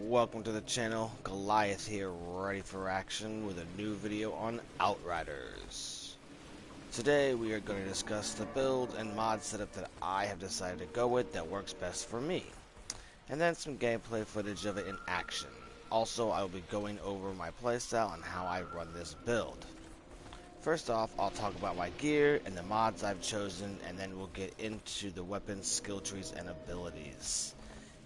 welcome to the channel. Goliath here, ready for action with a new video on Outriders. Today we are going to discuss the build and mod setup that I have decided to go with that works best for me, and then some gameplay footage of it in action. Also, I will be going over my playstyle and how I run this build. First off, I'll talk about my gear and the mods I've chosen, and then we'll get into the weapons, skill trees, and abilities.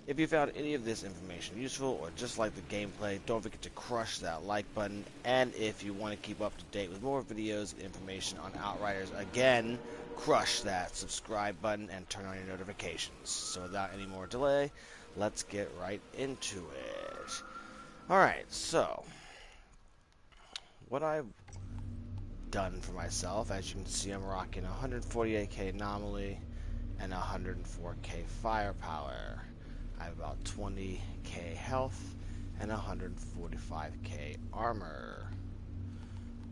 If you found any of this information useful or just like the gameplay, don't forget to crush that like button. And if you want to keep up to date with more videos and information on Outriders, again, crush that subscribe button and turn on your notifications. So without any more delay, let's get right into it. Alright, so what I've done for myself, as you can see, I'm rocking 148k anomaly and 104k firepower. I have about 20k health and 145k armor.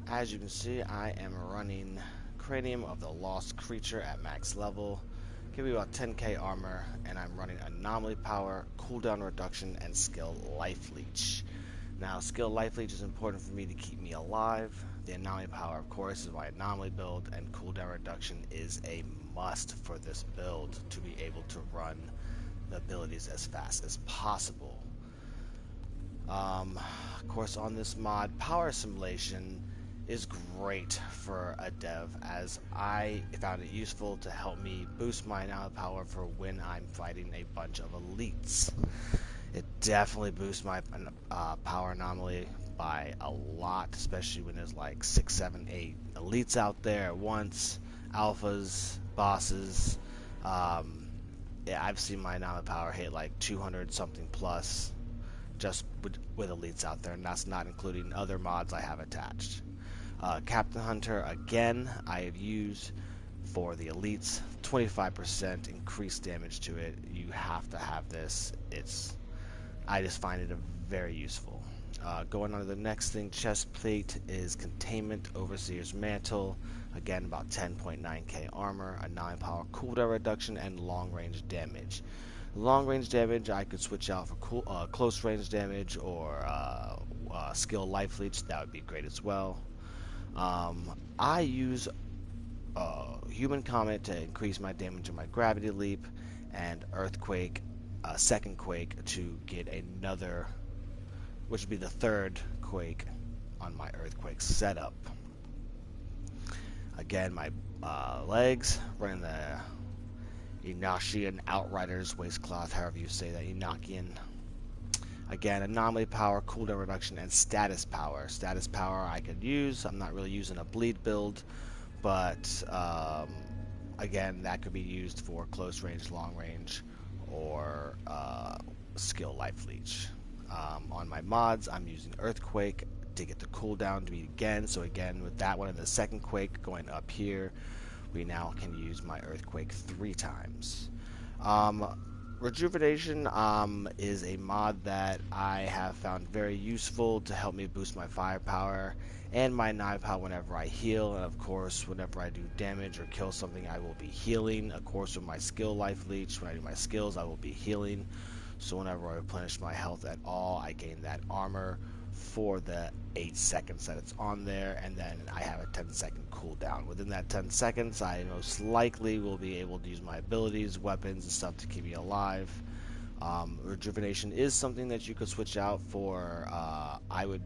As you can see, I am running Cranium of the Lost Creature at max level. Give me about 10k armor, and I'm running Anomaly Power, Cooldown Reduction, and Skill Life Leech. Now, Skill Life Leech is important for me to keep me alive. The Anomaly Power, of course, is my Anomaly build, and Cooldown Reduction is a must for this build to be able to run the abilities as fast as possible. Of course, on this mod, power assimilation is great for a dev, as I found it useful to help me boost my anomaly power for when I'm fighting a bunch of elites. It definitely boosts my power anomaly by a lot, especially when there's like 6, 7, 8 elites out there at once, alphas, bosses. Yeah, I've seen my anomaly power hit like 200 something plus just with elites out there, and that's not including other mods I have attached. Captain Hunter, again, I have used for the elites. 25% increased damage to it. You have to have this. I just find it very useful. Going on to the next thing, chest plate is Containment, Overseer's Mantle. Again, about 10.9k armor, anomaly power, cooldown reduction, and long range damage. Long range damage I could switch out for close range damage or skill life leech. That would be great as well. I use Human Comet to increase my damage in my gravity leap, and Earthquake, second quake, to get another, which would be the third quake on my Earthquake setup. Again, my legs, running the Enochian Outriders waistcloth, however you say that, Enochian. Again, anomaly power, cooldown reduction, and status power. Status power I could use. I'm not really using a bleed build, but again, that could be used for close range, long range, or skill life leech. On my mods, I'm using Earthquake to get the cooldown to be again. So again, with that one and the second quake going up here, we now can use my Earthquake 3 times. Rejuvenation is a mod that I have found very useful to help me boost my firepower and my anomaly power whenever I heal, and of course whenever I do damage or kill something I will be healing. Of course, with my skill life leech, when I do my skills I will be healing, so whenever I replenish my health at all, I gain that armor for the 8 seconds that it's on there, and then I have a 10-second cooldown. Within that 10 seconds, I most likely will be able to use my abilities, weapons, and stuff to keep me alive. Rejuvenation is something that you could switch out for. I would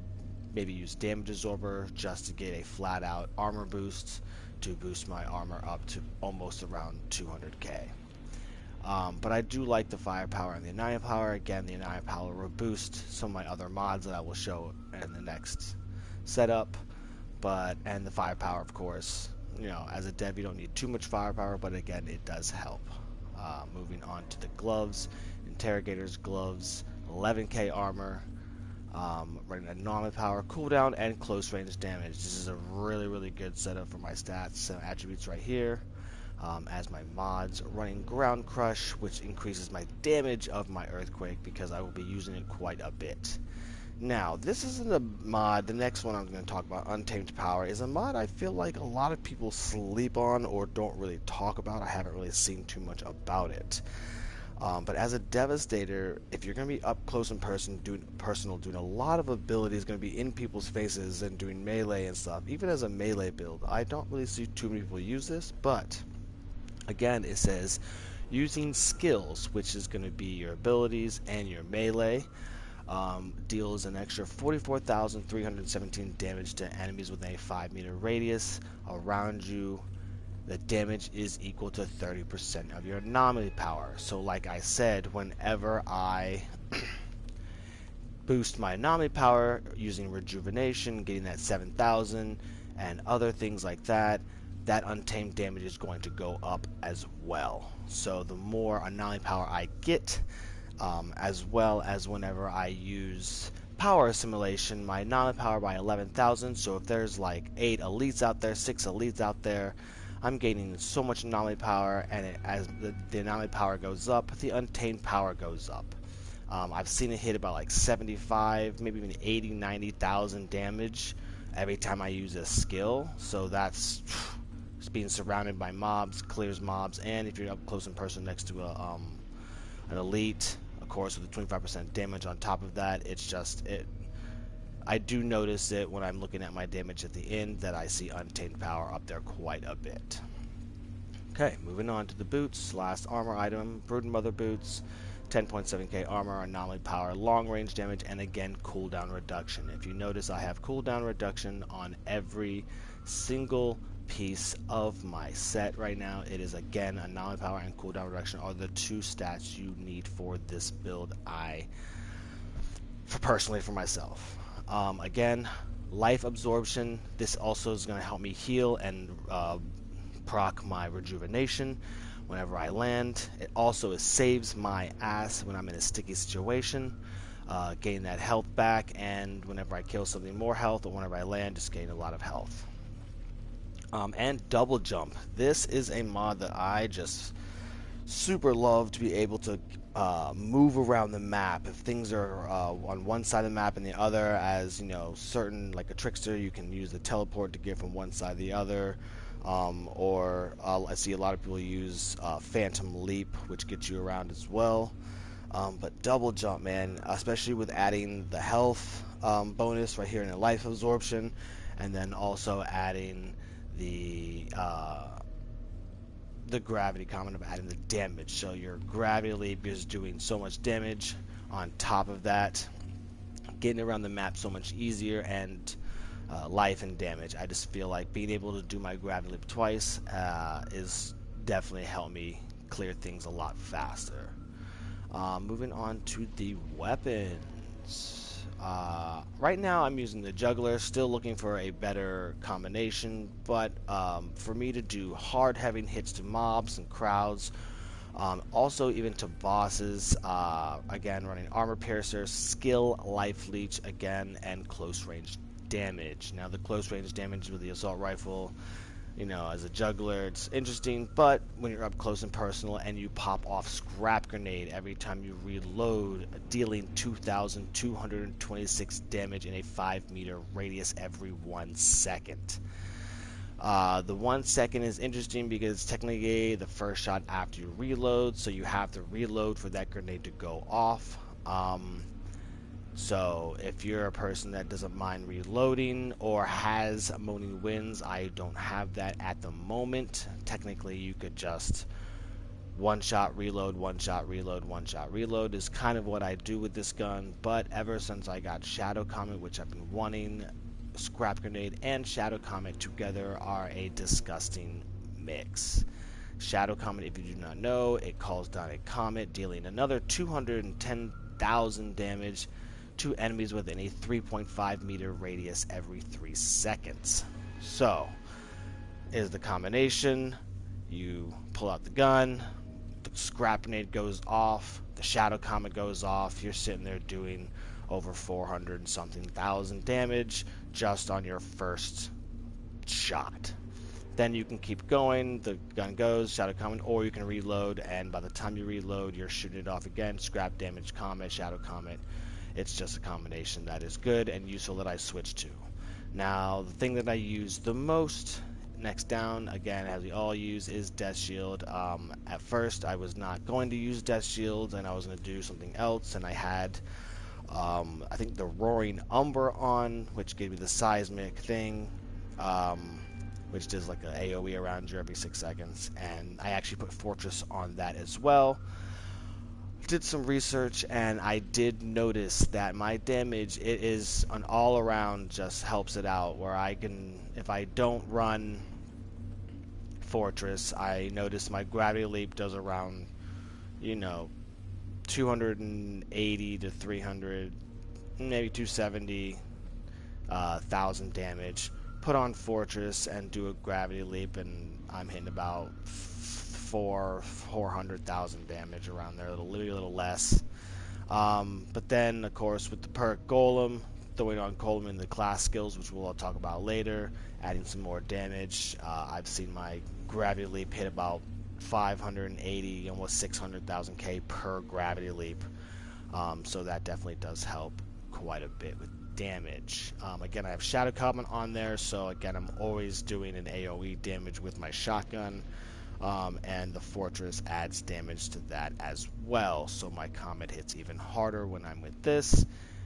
maybe use Damage Absorber just to get a flat-out armor boost to boost my armor up to almost around 200k. But I do like the firepower and the anomaly power. Again, the anomaly power will boost some of my other mods that I will show in the next setup. And the firepower, of course, you know, as a dev you don't need too much firepower, but again, it does help. Moving on to the gloves, Interrogator's gloves, 11k armor, running anomaly power, cooldown, and close range damage. This is a really good setup for my stats and attributes right here. As my mods, running Ground Crush, which increases my damage of my Earthquake because I will be using it quite a bit. Now, this isn't a mod. The next one I'm going to talk about, Untamed Power, is a mod I feel like a lot of people sleep on or don't really talk about. I haven't really seen too much about it. But as a Devastator, if you're going to be up close and personal, doing a lot of abilities, going to be in people's faces and doing melee and stuff. Even as a melee build, I don't really see too many people use this, but again, it says using skills, which is going to be your abilities and your melee. Deals an extra 44,317 damage to enemies within a 5-meter radius around you. The damage is equal to 30% of your anomaly power. So like I said, whenever I boost my anomaly power using rejuvenation, getting that 7,000 and other things like that, that untamed damage is going to go up as well. So the more anomaly power I get, as well as whenever I use power assimilation, my anomaly power by 11,000. So if there's like 8 elites out there, 6 elites out there, I'm gaining so much anomaly power, and as the anomaly power goes up, the untamed power goes up. I've seen it hit about like 75, maybe even 80, 90,000 damage every time I use a skill. So that's being surrounded by mobs, clears mobs, and if you're up close in person next to an elite, of course, with a 25% damage on top of that, it's just it. I do notice it when I'm looking at my damage at the end that I see untamed power up there quite a bit. Okay, moving on to the boots. Last armor item, Brood Mother boots, 10.7k armor, anomaly power, long range damage, and again cooldown reduction. If you notice, I have cooldown reduction on every single piece of my set right now. It is again anomaly power and cooldown reduction are the 2 stats you need for this build. Personally for myself. Again, life absorption. This also is going to help me heal and proc my rejuvenation whenever I land. It also saves my ass when I'm in a sticky situation. Gain that health back, and whenever I kill something, more health, or whenever I land, just gain a lot of health. And double jump. This is a mod that I just super love to be able to move around the map. If things are on one side of the map and the other, as you know, certain like a trickster, you can use the teleport to get from one side to the other. I see a lot of people use Phantom Leap, which gets you around as well. But double jump, man, especially with adding the health bonus right here in the life absorption, and then also adding the gravity comment of adding the damage. So your gravity leap is doing so much damage. On top of that, getting around the map so much easier, and life and damage. I just feel like being able to do my gravity leap twice is definitely helped me clear things a lot faster. Moving on to the weapons. Right now I'm using the juggler, still looking for a better combination, but for me to do hard hitting hits to mobs and crowds, also even to bosses, again running armor piercer, skill, life leech again, and close range damage. Now the close range damage with the assault rifle, you know, as a juggler, it's interesting, but when you're up close and personal and you pop off scrap grenade every time you reload, dealing 2,226 damage in a 5-meter radius every 1 second. The 1 second is interesting because technically the first shot after you reload, so you have to reload for that grenade to go off. So if you're a person that doesn't mind reloading or has moaning winds, I don't have that at the moment. Technically you could just one shot reload, one shot reload, one shot reload is kind of what I do with this gun. But ever since I got Shadow Comet, which I've been wanting, scrap grenade and Shadow Comet together are a disgusting mix. Shadow Comet, if you do not know, it calls down a comet, dealing another 210,000 damage to enemies within a 3.5 meter radius every 3 seconds. So, is the combination. You pull out the gun, the scrap grenade goes off, the Shadow Comet goes off, you're sitting there doing over 400 and something thousand damage just on your first shot. Then you can keep going, the gun goes, Shadow Comet, or you can reload, and by the time you reload, you're shooting it off again, scrap damage, comet, Shadow Comet. It's just a combination that is good and useful that I switch to. Now, the thing that I use the most next down, again, as we all use, is Death Shield. At first, I was not going to use Death Shield, and I was going to do something else, and I had, I think, the Roaring Umber on, which gave me the seismic thing, which does like an AoE around you every 6 seconds, and I actually put Fortress on that as well. Did some research, and I did notice that my damage, it is an all around, just helps it out, where I can, if I don't run Fortress, I notice my gravity leap does around, 280 to 300, maybe 270 thousand damage. Put on Fortress and do a gravity leap, and I'm hitting about 400,000 damage around there, a little less. But then, of course, with the perk Golem, throwing on Golem in the class skills, which we'll talk about later, adding some more damage. I've seen my gravity leap hit about 580, almost 600,000 K per gravity leap. So that definitely does help quite a bit with damage. Again, I have Shadow Comment on there, so again, I'm always doing an AoE damage with my shotgun. And the Fortress adds damage to that as well, so my Comet hits even harder when I'm with this.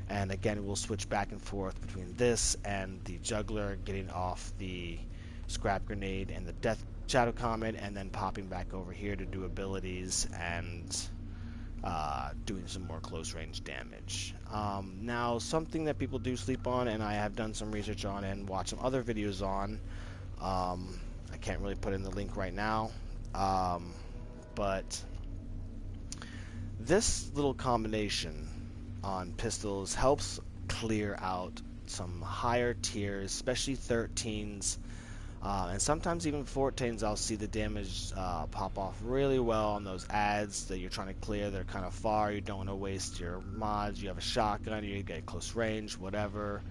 And again, we'll switch back and forth between this and the Juggler, getting off the Scrap Grenade and the Death Shadow Comet, and then popping back over here to do abilities and doing some more close range damage. Now, something that people do sleep on, and I have done some research on and watched some other videos on, I can't really put in the link right now, but this little combination on pistols helps clear out some higher tiers, especially 13s, and sometimes even 14s. I'll see the damage pop off really well on those ads that you're trying to clear. They're kind of far, you don't want to waste your mods, you have a shotgun, you get close range, whatever.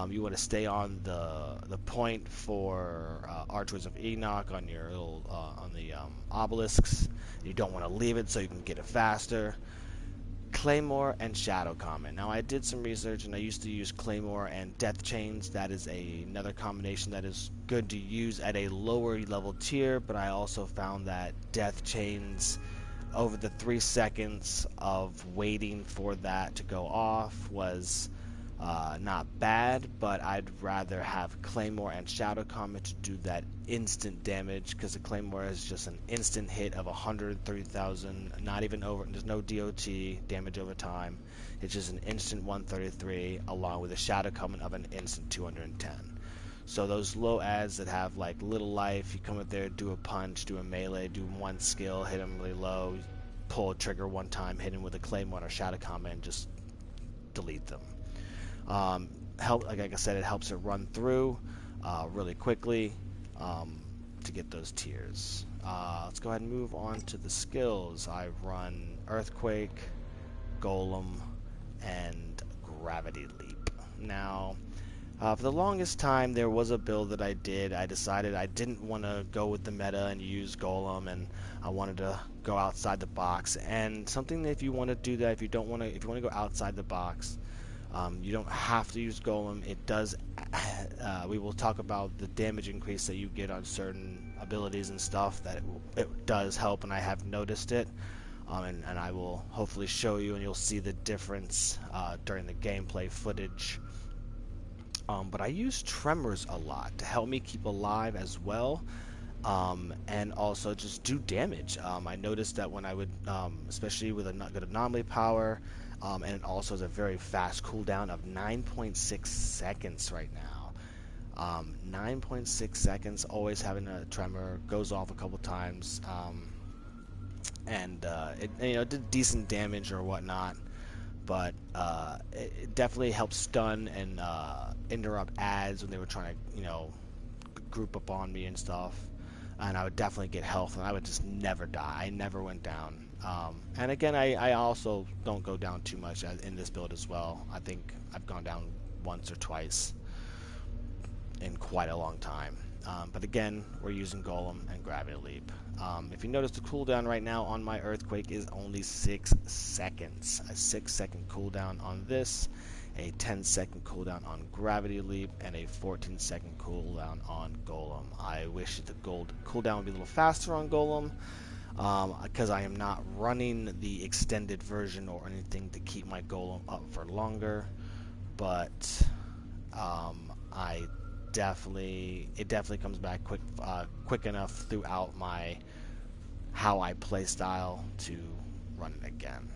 You want to stay on the point for Archways of Enoch on your little on the obelisks. You don't want to leave it so you can get it faster. Claymore and Shadow Comet. Now, I did some research, and I used to use Claymore and Death Chains. That is another combination that is good to use at a lower level tier, but I also found that Death Chains, over the 3 seconds of waiting for that to go off, was not bad, but I'd rather have Claymore and Shadow Comet to do that instant damage, because the Claymore is just an instant hit of 130,000, not even over, there's no DOT, damage over time. It's just an instant 133, along with a Shadow Comet of an instant 210. So those low ads that have like little life, you come up there, do a punch, do a melee, do one skill, hit them really low, pull a trigger one time, hit him with a Claymore or Shadow Comet, and just delete them. Like I said, it helps it run through really quickly to get those tiers. Let's go ahead and move on to the skills. I run Earthquake, Golem, and Gravity Leap. Now, for the longest time, there was a build that I did. I decided I didn't want to go with the meta and use Golem, and I wanted to go outside the box. And something that if you want to do that, if you want to go outside the box, you don't have to use Golem. It does. We will talk about the damage increase that you get on certain abilities and stuff. That it does help, and I have noticed it. And I will hopefully show you, and you'll see the difference during the gameplay footage. But I use Tremors a lot to help me keep alive as well, and also just do damage. I noticed that when I would, especially with a good anomaly power, and it also has a very fast cooldown of 9.6 seconds right now. 9.6 seconds, always having a tremor, goes off a couple times, and it did decent damage or whatnot, but it definitely helped stun and interrupt ads when they were trying to group up on me and stuff, and I would definitely get health, and I would just never die. I never went down. And again, I also don't go down too much in this build as well. I think I've gone down once or twice in quite a long time. But again, we're using Golem and Gravity Leap. If you notice, the cooldown right now on my Earthquake is only 6 seconds. A 6-second cooldown on this. a 10-second cooldown on Gravity Leap, and a 14-second cooldown on Golem. I wish the cooldown would be a little faster on Golem, because I am not running the extended version or anything to keep my Golem up for longer, but it definitely comes back quick enough throughout how I play style to run it again.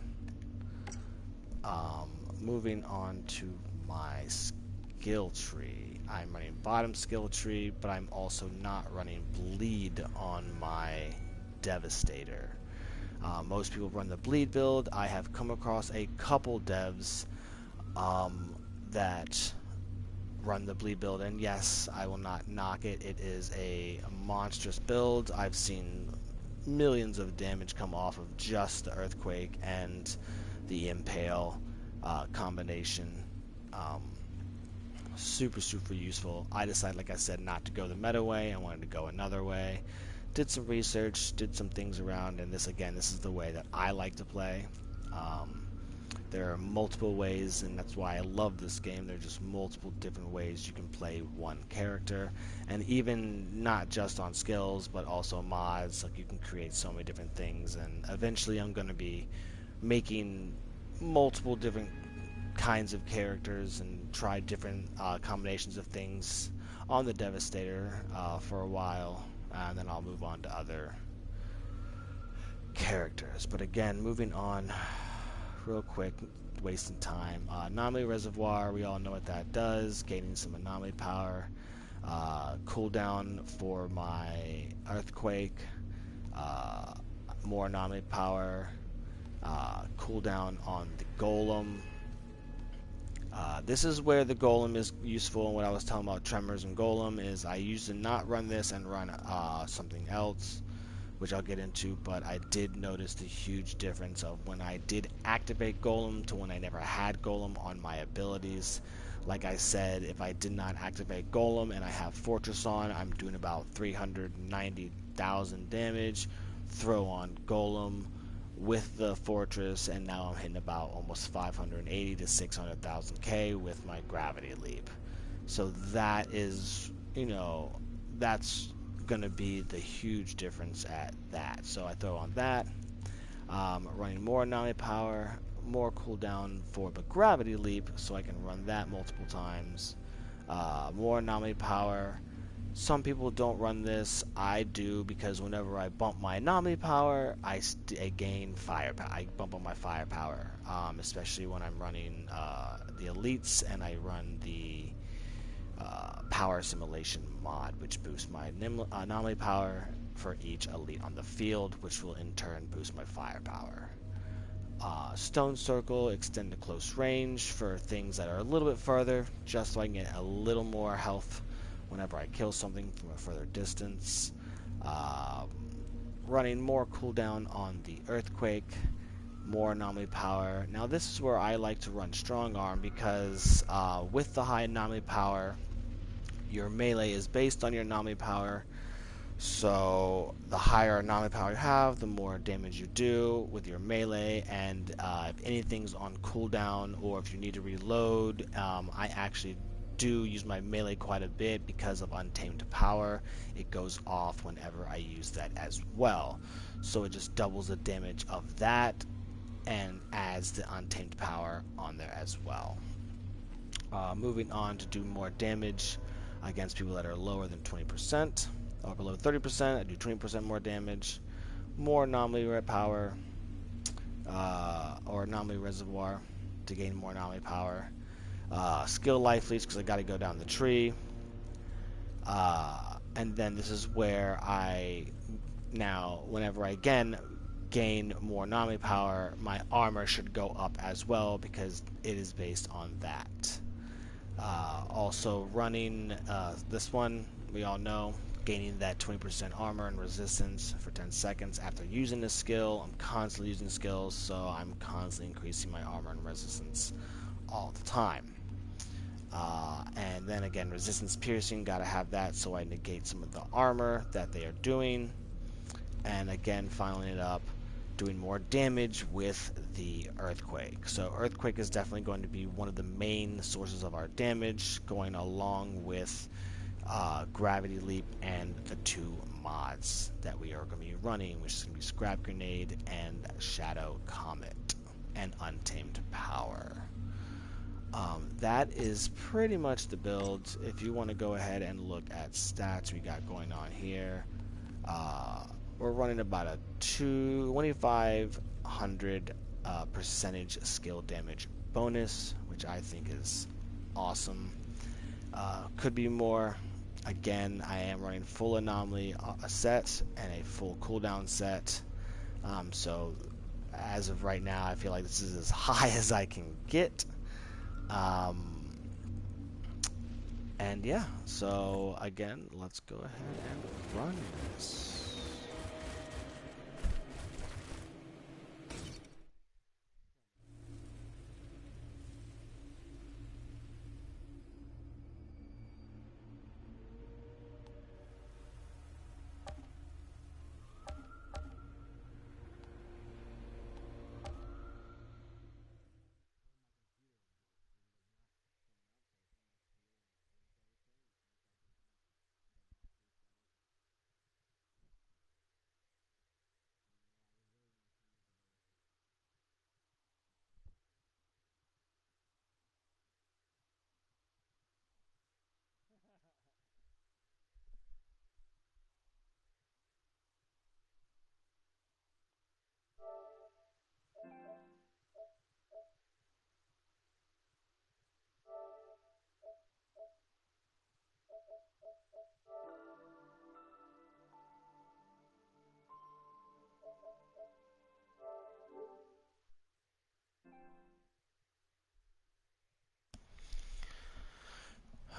Moving on to my skill tree. I'm running bottom skill tree, but I'm also not running bleed on my Devastator. Most people run the bleed build. I have come across a couple devs that run the bleed build, and yes, I will not knock it. It is a monstrous build. I've seen millions of damage come off of just the earthquake and the impale combination. Super useful. I decided, like I said, not to go the meta way. I wanted to go another way. Did some research, did some things around, and this is the way that I like to play. There are multiple ways, and that's why I love this game. There are just multiple different ways you can play one character, and even not just on skills, but also mods. Like, you can create so many different things, and eventually I'm going to be making multiple different kinds of characters and try different combinations of things on the Devastator for a while, and then I'll move on to other characters. But again, moving on real quick, wasting time. Anomaly Reservoir, we all know what that does. Gaining some anomaly power. Cooldown for my Earthquake. More anomaly power. Cooldown on the Golem. This is where the Golem is useful, and what I was talking about Tremors and Golem is I used to not run this and run something else, which I'll get into, but I did notice the huge difference of when I did activate Golem to when I never had Golem on my abilities. Like I said, if I did not activate Golem and I have Fortress on, I'm doing about 390,000 damage. Throw on Golem with the Fortress, and now I'm hitting about almost 580 to 600,000 K with my Gravity Leap. So that is, that's going to be the huge difference at that. So I throw on that, running more anomaly power, more cooldown for the Gravity Leap, so I can run that multiple times. More anomaly power. Some people don't run this. I do, because whenever I bump my anomaly power, I gain firepower. I bump on my firepower, especially when I'm running the elites and I run the power simulation mod, which boosts my anomaly power for each elite on the field, which will in turn boost my firepower. Stone Circle, extend to close range for things that are a little bit further, just so I can get a little more health whenever I kill something from a further distance. Running more cooldown on the Earthquake, more anomaly power. Now this is where I like to run Strong Arm, because with the high anomaly power, your melee is based on your anomaly power. So the higher anomaly power you have, the more damage you do with your melee, and if anything's on cooldown or if you need to reload, I actually do use my melee quite a bit because of Untamed power. It goes off whenever I use that as well. So it just doubles the damage of that and adds the Untamed power on there as well. Moving on to do more damage against people that are lower than 20%. Or below 30%, I do 20% more damage. More anomaly power, or anomaly reservoir to gain more anomaly power. Skill life leads, because I got to go down the tree. And then this is where whenever I again gain more anomaly power, my armor should go up as well, because it is based on that. Also running this one, we all know, gaining that 20% armor and resistance for 10 seconds after using this skill. I'm constantly using skills, so I'm constantly increasing my armor and resistance all the time. And then again, resistance piercing, gotta have that so I negate some of the armor that they are doing. And again, filing it up doing more damage with the earthquake. So earthquake is definitely going to be one of the main sources of our damage, going along with gravity leap and the 2 mods that we are going to be running, which is going to be scrap grenade and shadow comet and untamed power. That is pretty much the build. If you want to go ahead and look at stats we got going on here, we're running about a 2,500 percentage skill damage bonus, which I think is awesome. Could be more. Again, I am running full anomaly set and a full cooldown set. So as of right now, I feel like this is as high as I can get. And yeah, so again, let's go ahead and run this.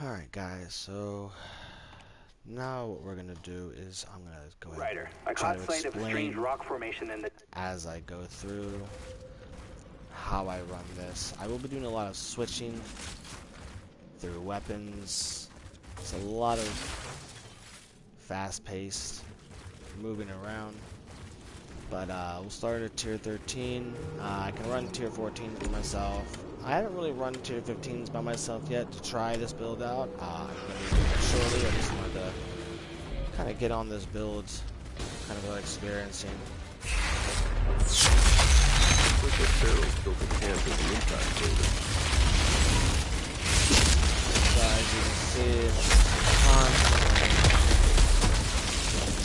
Alright guys, so now what we're gonna do is I'm gonna go ahead and try to explain rock formation in the as I go through how I run this. I will be doing a lot of switching through weapons. It's a lot of fast-paced moving around. But we'll start at tier 13. I can run tier 14 for myself. I haven't really run tier 15s by myself yet to try this build out. I'm going to be doing it shortly. I just wanted to kind of get on this build, kind of experiencing. With the barrels built in hand of the impact builder. So as you can see, constantly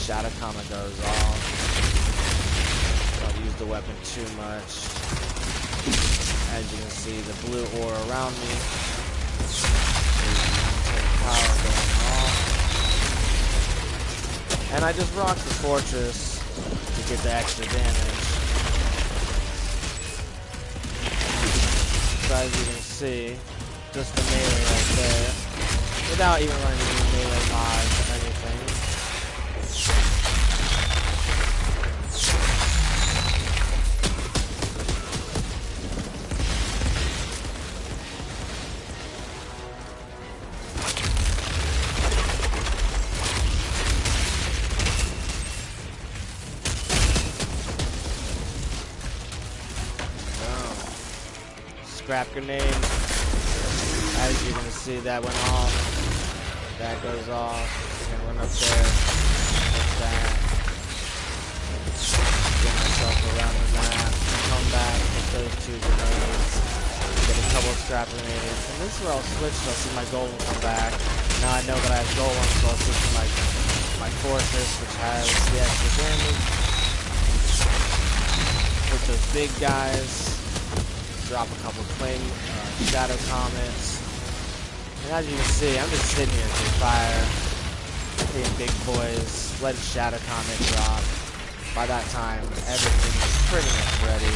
shadow comet goes off. Don't use the weapon too much. As you can see, the blue aura around me. There's power going off. And I just rock the fortress to get the extra damage. So as you can see, just the melee right there, without even running any melee mods or anything. Scrap grenade. As you can see, that went off. That goes off. You can run up there. Like that. Get myself around the map. Come back with those 2 grenades. Get a couple of scrap grenades. And this is where I'll switch so I'll see my golem come back. Now I know that I have golem, so I'll switch to my fortress, which has the extra damage. With those big guys. Drop a couple of flame shadow comets. And as you can see, I'm just sitting here through fire, hitting big boys, letting shadow comet drop. By that time, everything is pretty much ready.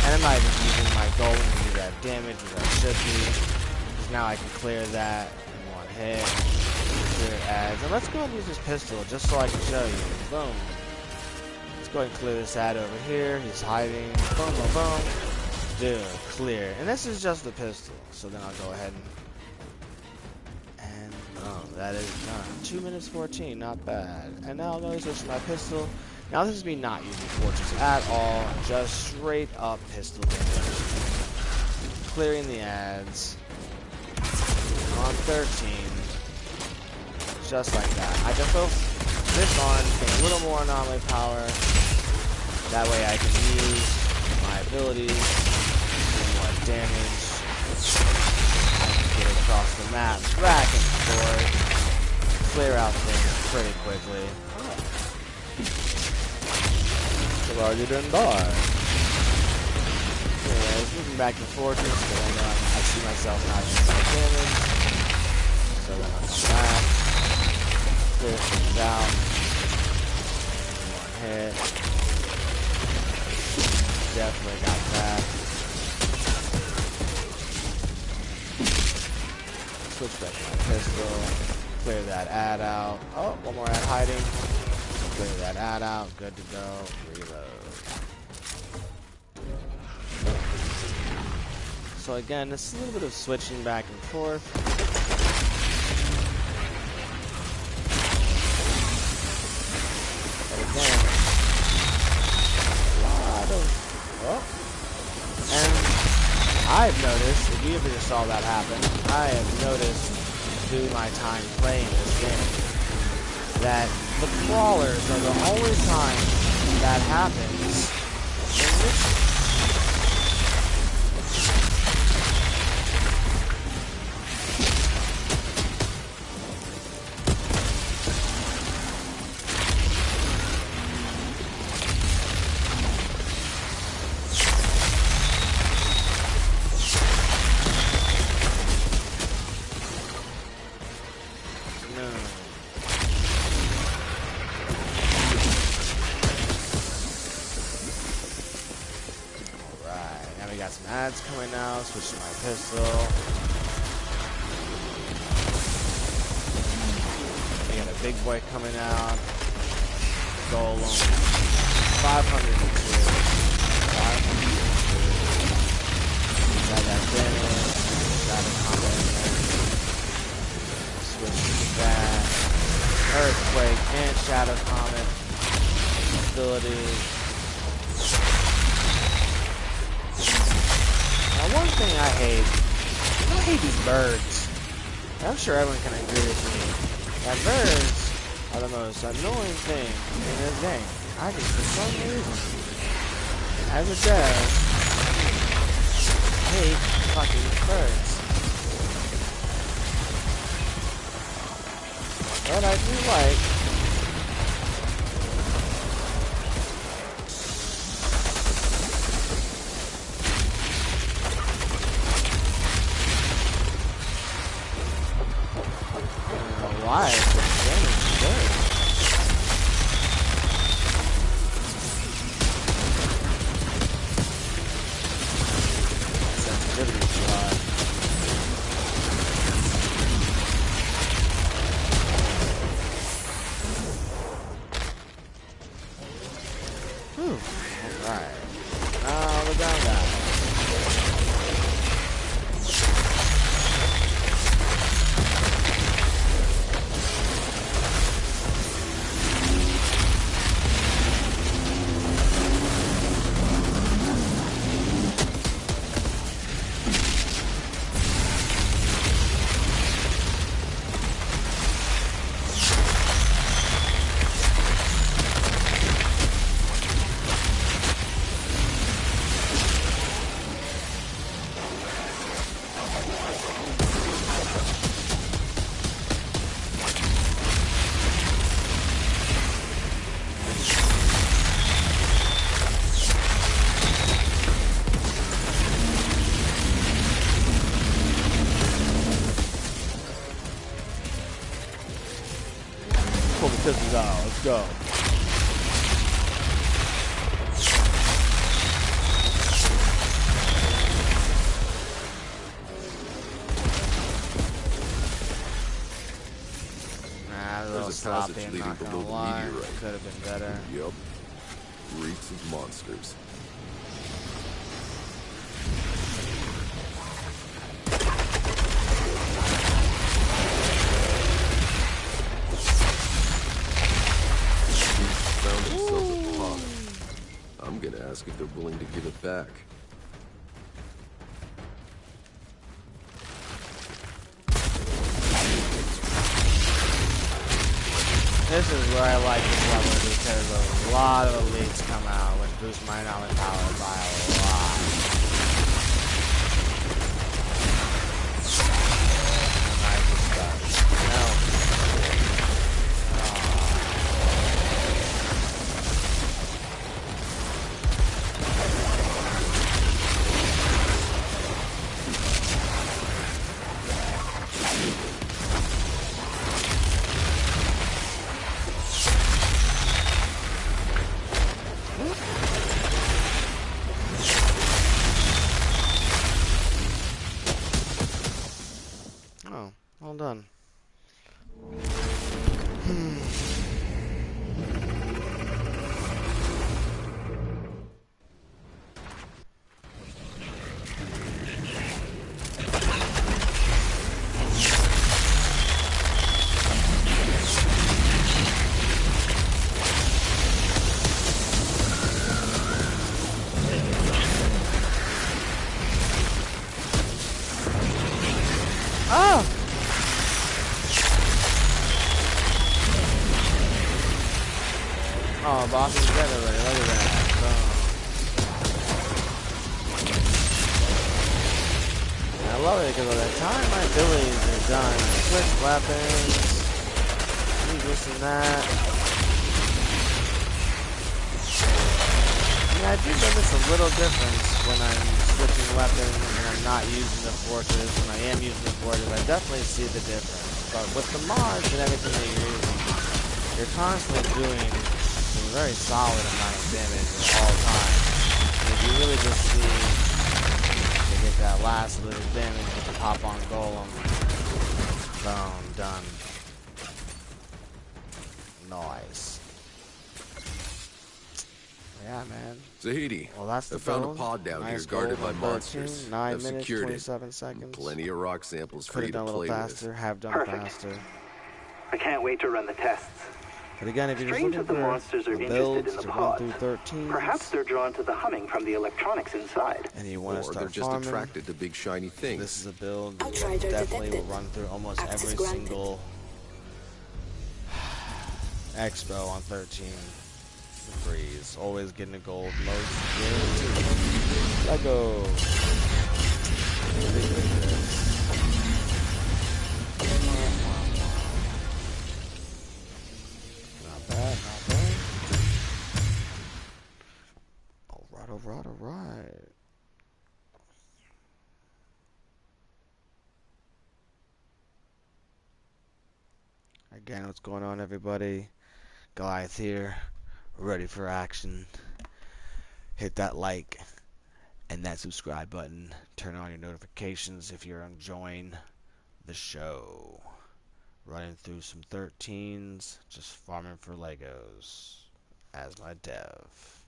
And I'm not even using my golem to do that damage, which I should be. Because now I can clear that in 1 hit. Clear ads. And let's go and use this pistol just so I can show you. Boom. Let's go ahead and clear this ad over here. He's hiding. Boom, boom, boom. Dude, clear. And this is just the pistol. So then I'll go ahead and that is done. 2 minutes 14, not bad. And now I'm going to switch to my pistol. Now this is me not using fortress at all, just straight up pistol damage. Clearing the ads. On 13. Just like that. I just throw this on, get a little more anomaly power. That way I can use my abilities, do more damage. I can get across the map, back and forth, clear out things pretty quickly. Well, you didn't die. Anyways, moving back to fortress, but I know I see myself not doing much damage. So then I'll come back, clear things out. One hit. Definitely got that. Switch back to my pistol. Clear that ad out. Oh, one more ad hiding. Clear that ad out. Good to go. Reload. So again, it's a little bit of switching back and forth. But again, a lot of... Oh. And I've noticed, if you ever just saw that happen, I have noticed through my time playing this game that the crawlers are the only time that happens in this. Got some ads coming out, switch to my pistol. We got a big boy coming out. Golem. 502. 502. Got that damage. Shadow combo in there. Switch to that. Earthquake and Shadow Comet abilities. One thing I hate these birds. I'm sure everyone can agree with me that birds are the most annoying thing in this game. I just, for some reason, as a dev, hate fucking birds. But I do like why it's good. Sensitivity is high. Whew. Alright. Now the down guy. Pull the pistols out. Let's go. Nah, a little sloppy, I'm not gonna lie. Could have been better. Yup. Reeks of monsters. Found himself a willing to give it back. This is where I like this level because a lot of elites come out, which boosts my knowledge power by a lot. And I just all done. Oh! Oh, boss is dead already. Look at that. And I love it because by the time my abilities are done, I switch weapons, do this and that. I mean, I do notice a little difference when I'm switching weapons and I'm not using the fortress. When I am using the fortress, I definitely see the difference. But with the mods and everything that you're using, you're constantly doing a very solid amount of damage at all times. And if you really just see to get that last little damage with the pop on golem, boom, done. Nice. Yeah, man. Zahidi, Well, that's the I found build. a pod down Nice here guarded by 13, monsters. 9 I've minutes, secured 27 it. seconds. Plenty of rock samples for Could you have to done a little play faster, with. have done Perfect. faster. I can't wait to run the tests. But again, if you're just Strange looking that the for monsters are the interested builds in the to run pods. through 13, Perhaps they're drawn to the humming from the electronics inside. and you want to Or start they're just farming, attracted to big shiny things. this is a build that Outrider definitely will detected. run through almost Access every granted. single expo on 13. Breeze, always getting a gold most guaranteed. Lego. Not bad, not bad. Alright, alright, alright. Again, what's going on, everybody? Goliath here, ready for action. Hit that like and that subscribe button. Turn on your notifications if you're enjoying the show. Running through some 13s, just farming for Legos as my dev.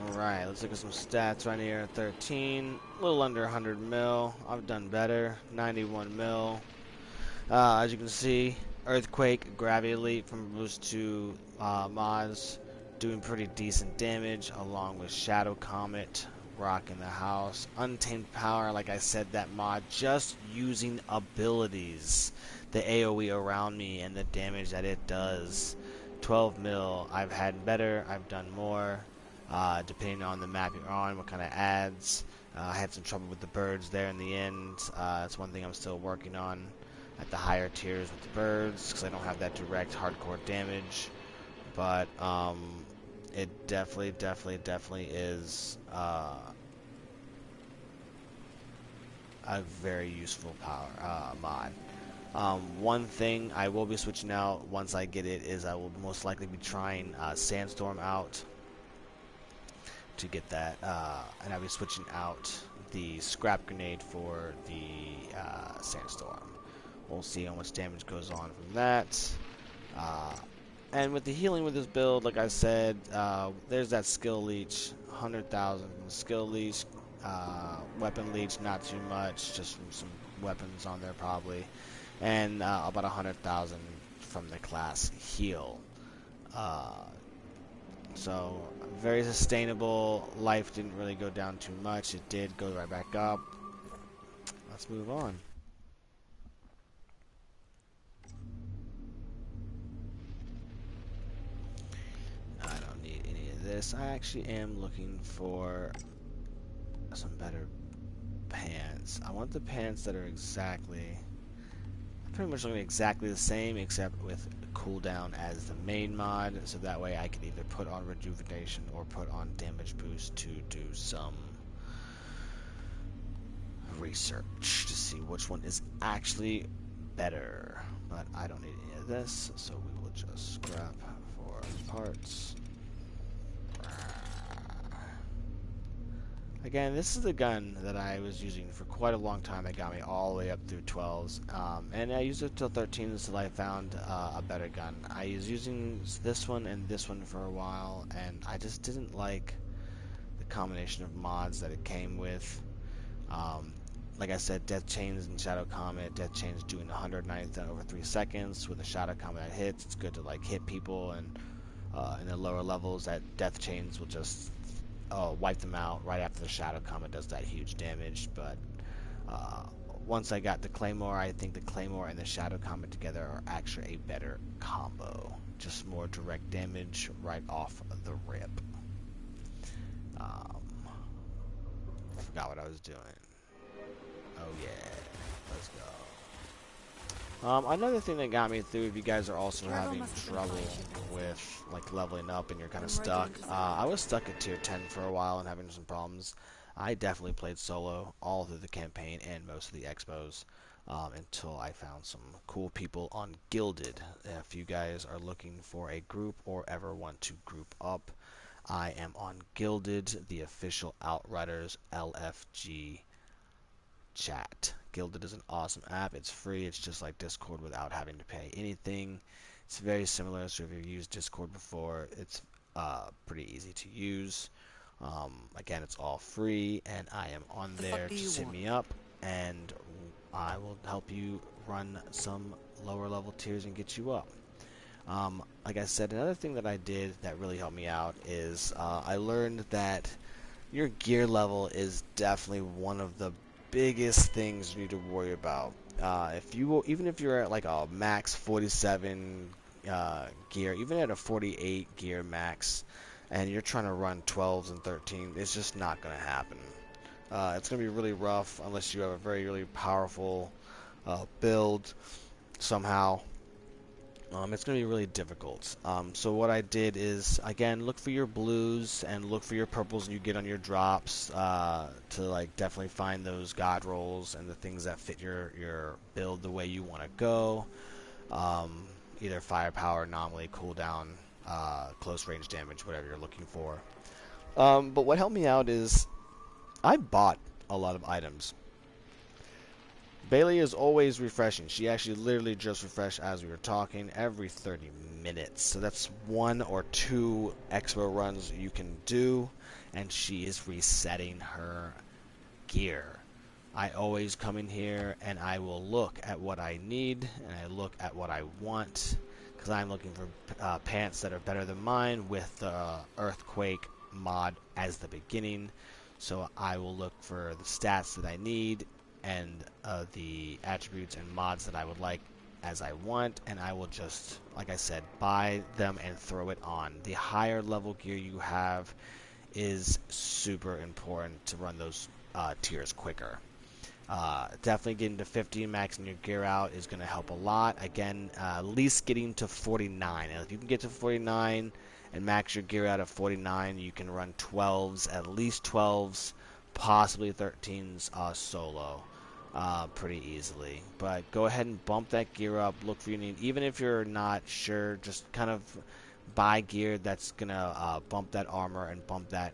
Alright, let's look at some stats right here. 13, a little under 100 mil. I've done better. 91 mil. As you can see, Earthquake, Gravity Elite from boost to mods, doing pretty decent damage, along with Shadow Comet, rocking the house. Untamed Power, like I said, that mod, just using abilities, the AoE around me and the damage that it does. 12 mil, I've had better, I've done more. Depending on the map you're on, what kind of ads. I had some trouble with the birds there in the end. That's one thing I'm still working on at the higher tiers with the birds, because I don't have that direct hardcore damage. But it definitely is a very useful power mod. One thing I will be switching out once I get it is I will most likely be trying Sandstorm out to get that, and I'll be switching out the scrap grenade for the Sandstorm. We'll see how much damage goes on from that. And with the healing with this build, like I said, there's that skill leech, 100,000 skill leech, weapon leech, not too much, just from some weapons on there probably. and about 100,000 from the class heal. So very sustainable. Life didn't really go down too much. It did go right back up. Let's move on. I don't need any of this. I actually am looking for some better pants. I want the pants that are pretty much looking exactly the same, except with cooldown as the main mod, so that way I can either put on rejuvenation or put on damage boost to do some research to see which one is actually better. But I don't need any of this, so we will just scrap for parts. Again, this is the gun that I was using for quite a long time that got me all the way up through 12s. And I used it till 13s until I found a better gun. I was using this one and this one for a while, and I just didn't like the combination of mods that it came with. Like I said, Death Chains and Shadow Comet. Death Chains doing 190 over 3 seconds. With a Shadow Comet that hits, it's good to like hit people, and in the lower levels, that Death Chains will just wipe them out right after the Shadow Comet does that huge damage. But once I got the Claymore, I think the Claymore and the Shadow Comet together are actually a better combo. Just more direct damage right off the rip. Forgot what I was doing. Oh yeah, let's go. Another thing that got me through, if you guys are also having trouble with like leveling up and you're kind of stuck, I was stuck at tier 10 for a while and having some problems. I definitely played solo all through the campaign and most of the expos until I found some cool people on Gilded. If you guys are looking for a group or ever want to group up, I am on Gilded, the official Outriders LFG chat. Gilded is an awesome app. It's free. It's just like Discord without having to pay anything. It's very similar, so if you've used Discord before, it's pretty easy to use. Again, it's all free, and I am on there. Just hit me up, and I will help you run some lower level tiers and get you up. Like I said, another thing that I did that really helped me out is I learned that your gear level is definitely one of the biggest things you need to worry about. Even if you're at like a max 47 gear, even at a 48 gear max, and you're trying to run 12s and 13s, it's just not going to happen. It's going to be really rough unless you have a very, really powerful build somehow. It's going to be really difficult. So what I did is, again, look for your blues and look for your purples you get on your drops to like definitely find those god rolls and the things that fit your build the way you want to go. Either firepower, anomaly, cooldown, close range damage, whatever you're looking for. But what helped me out is I bought a lot of items. Bailey is always refreshing. She actually literally just refreshed as we were talking every 30 minutes. So that's 1 or 2 expo runs you can do, and she is resetting her gear. I always come in here and I will look at what I need and I look at what I want, because I'm looking for pants that are better than mine with the Earthquake mod as the beginning. So I will look for the stats that I need and the attributes and mods that I would like as I want, and I will just, like I said, buy them and throw it on. The higher level gear you have is super important to run those tiers quicker. Definitely getting to 50 and maxing your gear out is going to help a lot. Again, at least getting to 49. And if you can get to 49 and max your gear out at 49, you can run 12s, at least 12s, possibly 13s solo. Pretty easily. But go ahead and bump that gear up. Look for your need. Even if you're not sure, just kind of buy gear that's gonna bump that armor and bump that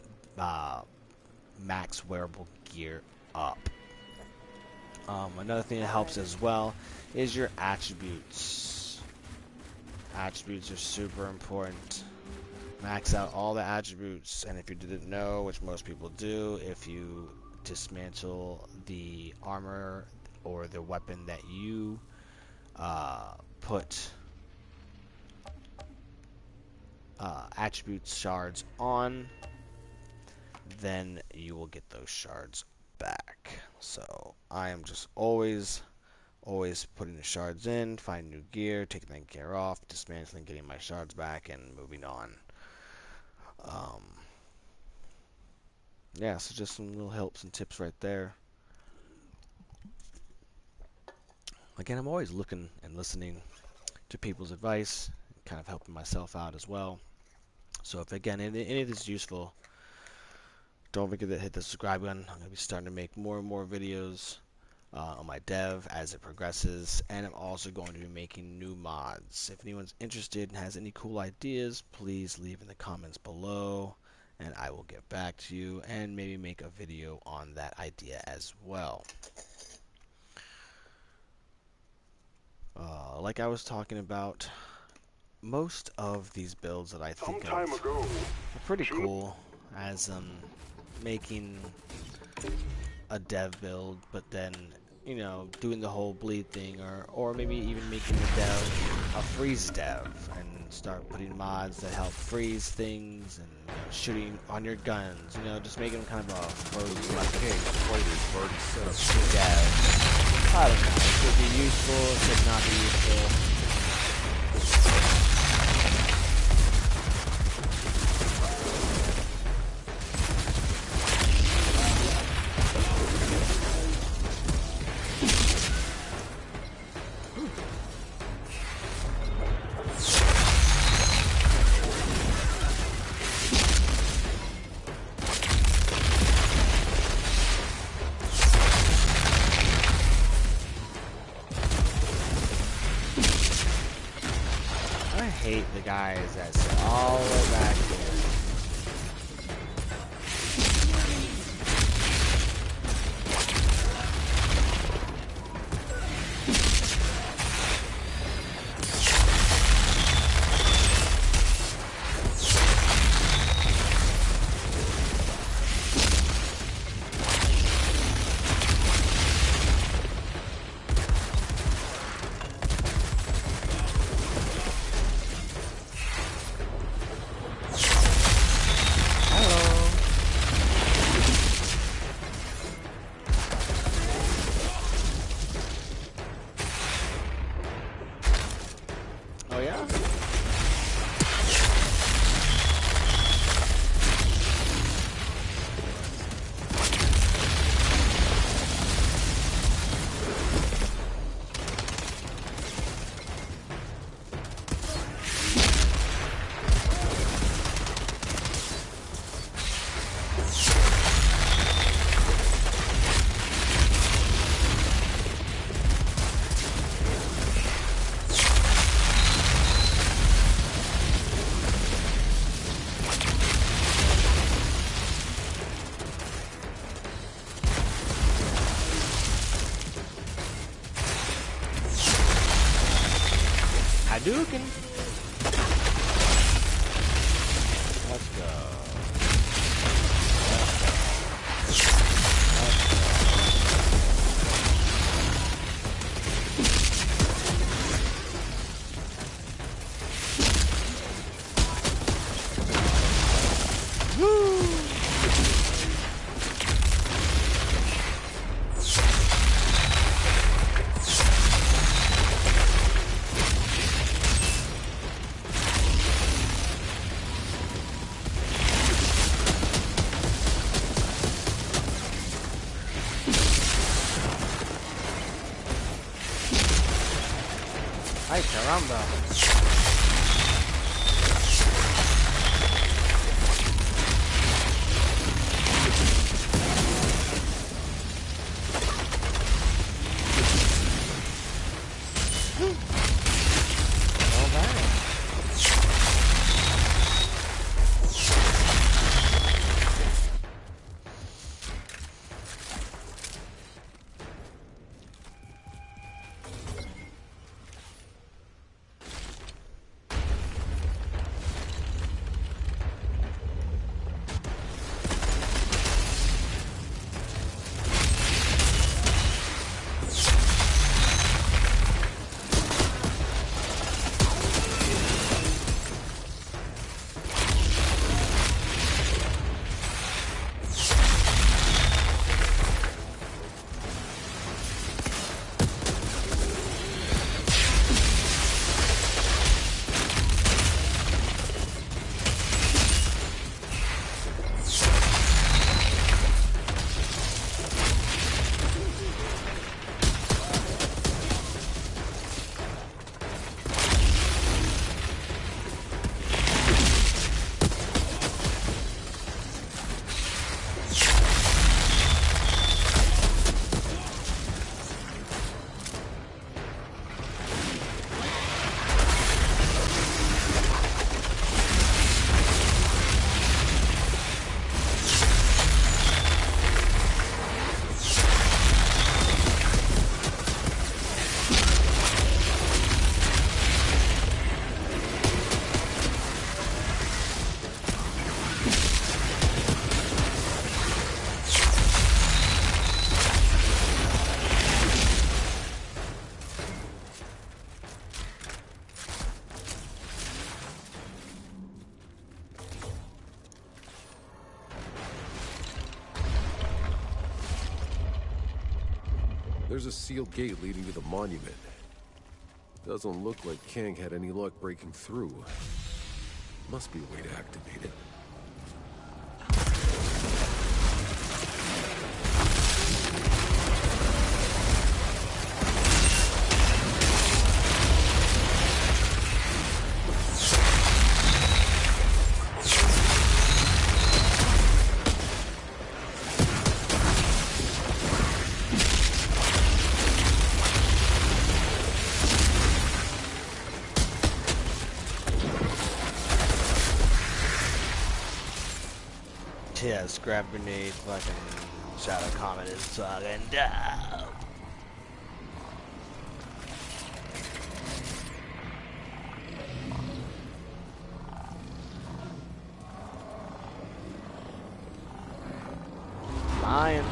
max wearable gear up. Another thing that helps as well is your attributes. Attributes are super important. Max out all the attributes, and if you didn't know, which most people do, if you dismantle the armor or the weapon that you put attributes shards on, then you will get those shards back. So I am just always putting the shards in, finding new gear, taking that gear off, dismantling, getting my shards back, and moving on. Yeah, so just some little helps and tips right there. Again, I'm always looking and listening to people's advice, kind of helping myself out as well. So if, again, any of this is useful, don't forget to hit the subscribe button. I'm going to be starting to make more and more videos on my dev as it progresses, and I'm also going to be making new mods. If anyone's interested and has any cool ideas, please leave in the comments below, and I will get back to you and maybe make a video on that idea as well. Like I was talking about, most of these builds that I think of are pretty cool, as making a dev build, but then, you know, doing the whole bleed thing, or maybe even making the dev a freeze dev and start putting mods that help freeze things and, you know, shooting on your guns, you know, just making them kind of a frozen dev. I don't know, it could be useful, it could not be useful. I hate the guys that sit all the way back here. Oh yeah? Hadouken! Let's go. Ay, caramba. All right. There's a sealed gate leading to the monument. Doesn't look like Kang had any luck breaking through. Must be a way to activate it. Yes, grab grenade, fucking Shadow Comet is fucking down. Lion.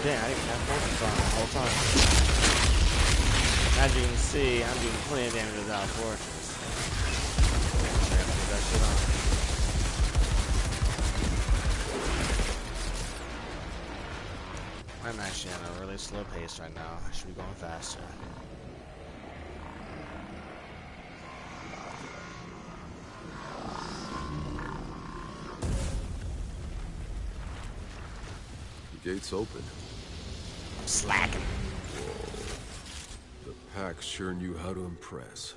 Damn, I didn't have focus on the whole time. As you can see, I'm doing plenty of damage without fortress. I gotta put that shit on. I'm actually on a really slow pace right now. I should be going faster. The gate's open. I'm slacking. The pack sure knew how to impress.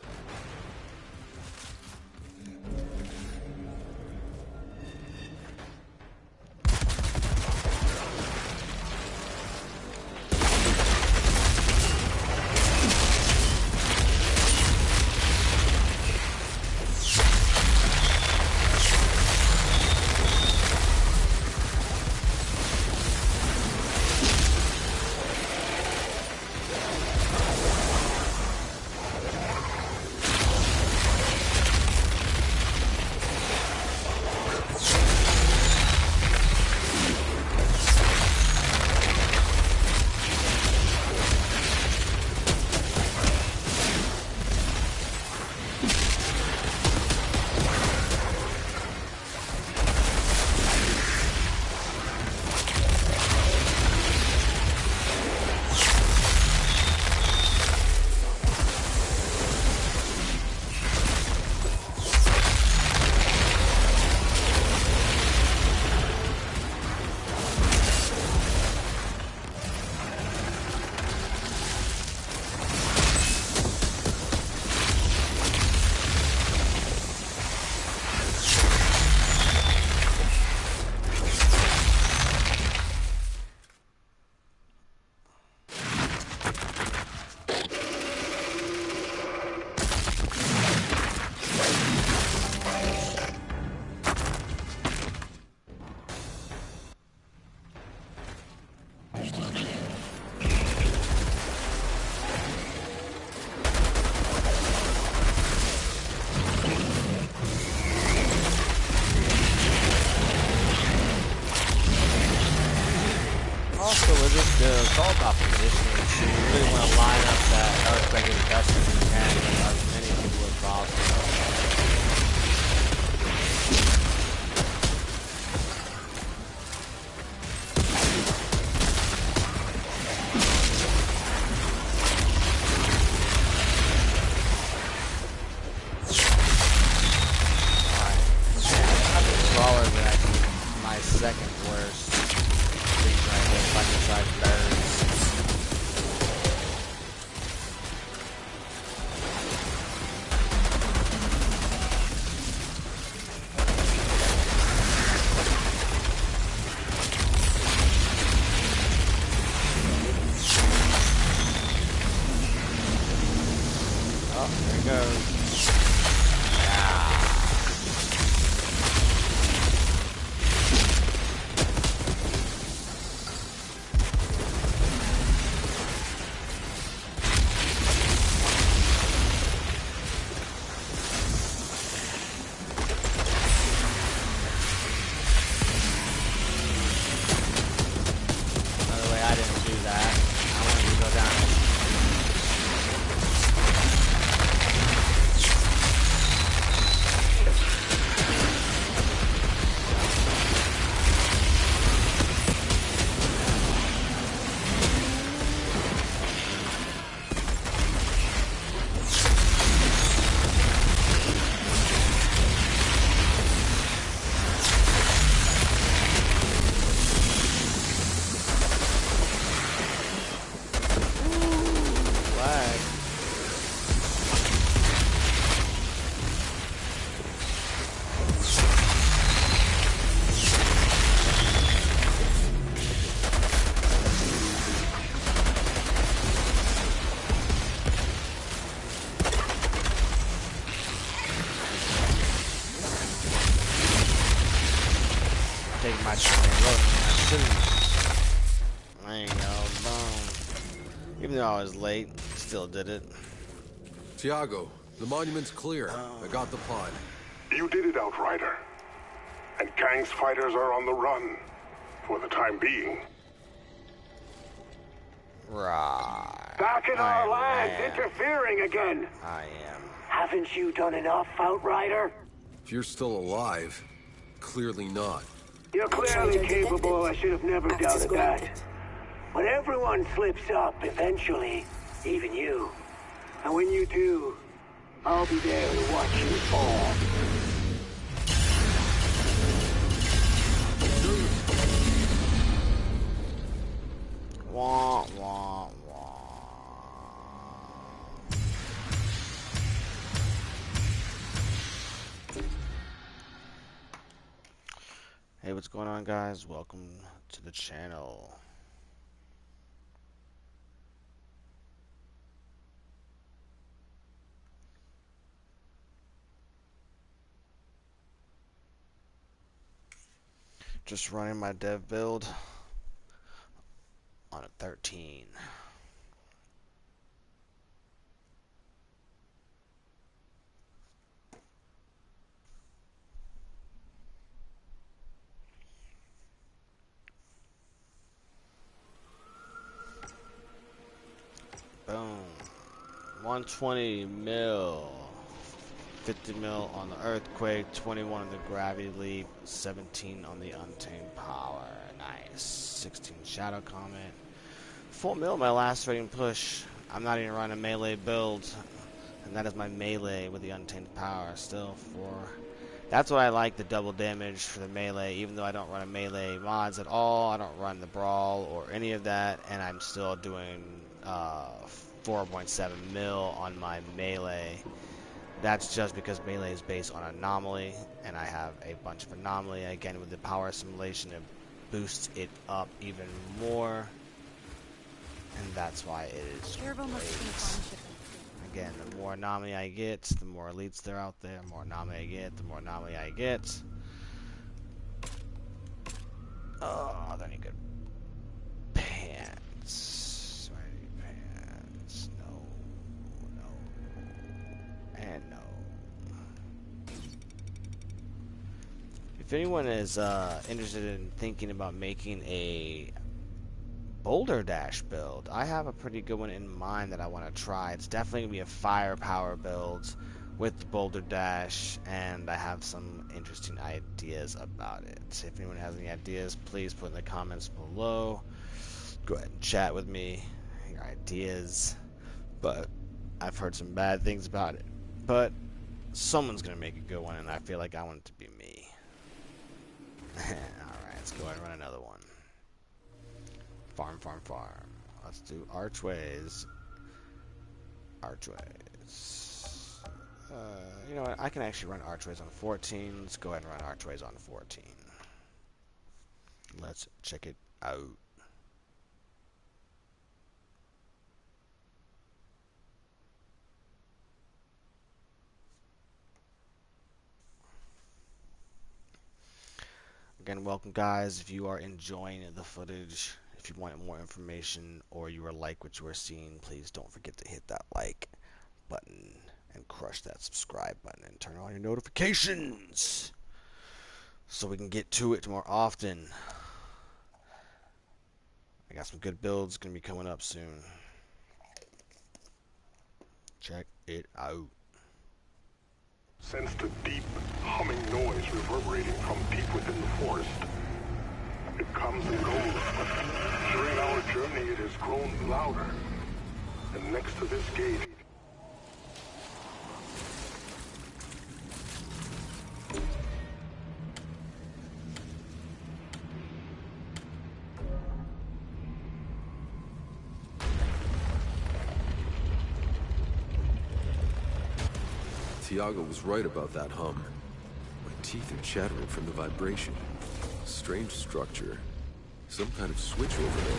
It's all about positioning. So you really want to line up that earthquake as best as you can with as many people as possible. Second worst thing right here, fighting beside birds. Oh, there it goes. Take my time loading. I shouldn't. There you go, boom. Even though I was late, still did it. Tiago, the monument's clear. I got the pod. You did it, Outrider. And Kang's fighters are on the run. For the time being. Right. Back in our lands, interfering again. I am. Haven't you done enough, Outrider? If you're still alive, clearly not. You're clearly capable. I should have never doubted that. But everyone slips up eventually, even you. And when you do, I'll be there to watch you fall. Wah, wah, wah. Hey, what's going on, guys? Welcome to the channel. Just running my dev build on a 13. Boom. 120 mil. 50 mil on the earthquake, 21 on the gravity leap, 17 on the untamed power. Nice. 16 shadow comet. 4 mil my last rating push. I'm not even running a melee build, and that is my melee with the untamed power. Still 4. That's why I like the double damage for the melee, even though I don't run a melee mods at all. I don't run the brawl or any of that, and I'm still doing 4.7 mil on my melee. That's just because melee is based on anomaly, and I have a bunch of anomaly. Again, with the power assimilation, it boosts it up even more, and that's why it is great. Again, the more anomaly I get, the more elites there are out there. The more anomaly I get, the more anomaly I get. Oh, are there any good pants? Do I have any pants? No. No. And no. If anyone is interested in thinking about making a boulder dash build. I have a pretty good one in mind that I want to try. It's definitely going to be a firepower build with the boulder dash, and I have some interesting ideas about it. If anyone has any ideas, please put in the comments below. Go ahead and chat with me, your ideas. But I've heard some bad things about it. But someone's going to make a good one, and I feel like I want it to be me. Alright, let's go ahead and run another one. Farm. Let's do archways. You know what? I can actually run archways on 14. Let's go ahead and run archways on 14. Let's check it out. Again, welcome guys. If you are enjoying the footage, if you want more information, or you are like what you are seeing, please don't forget to hit that like button and crush that subscribe button and turn on your notifications so we can get to it more often. I got some good builds gonna be coming up soon. Check it out. Sensed a deep, humming noise reverberating from deep within the forest. It comes and goes, but during our journey it has grown louder. And next to this gate... Tiago was right about that hum. My teeth are chattering from the vibration. Strange structure. Some kind of switch over there.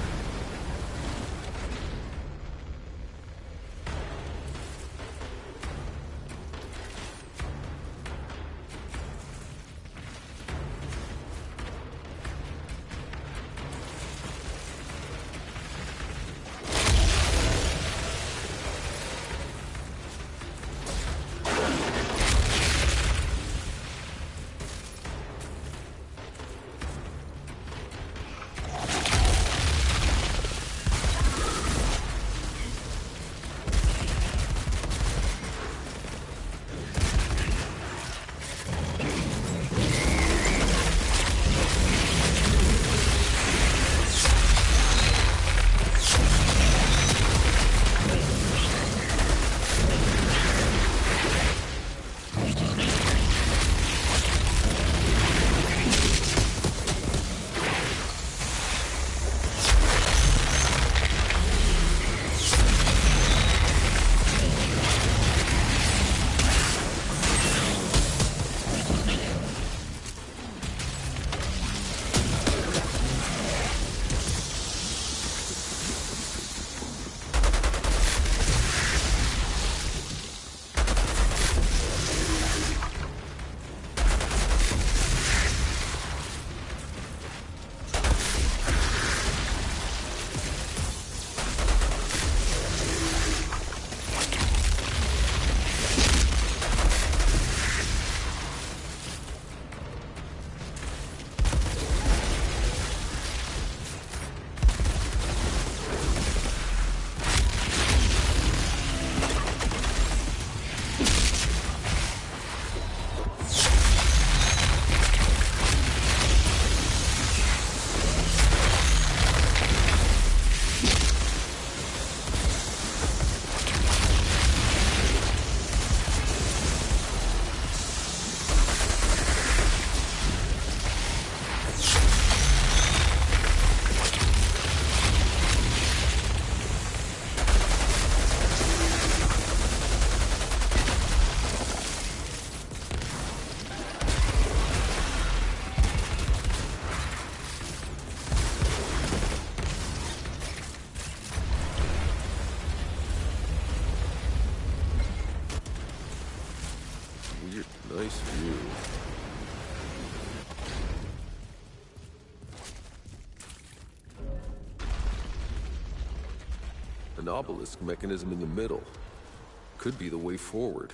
Nice view. An obelisk mechanism in the middle. Could be the way forward.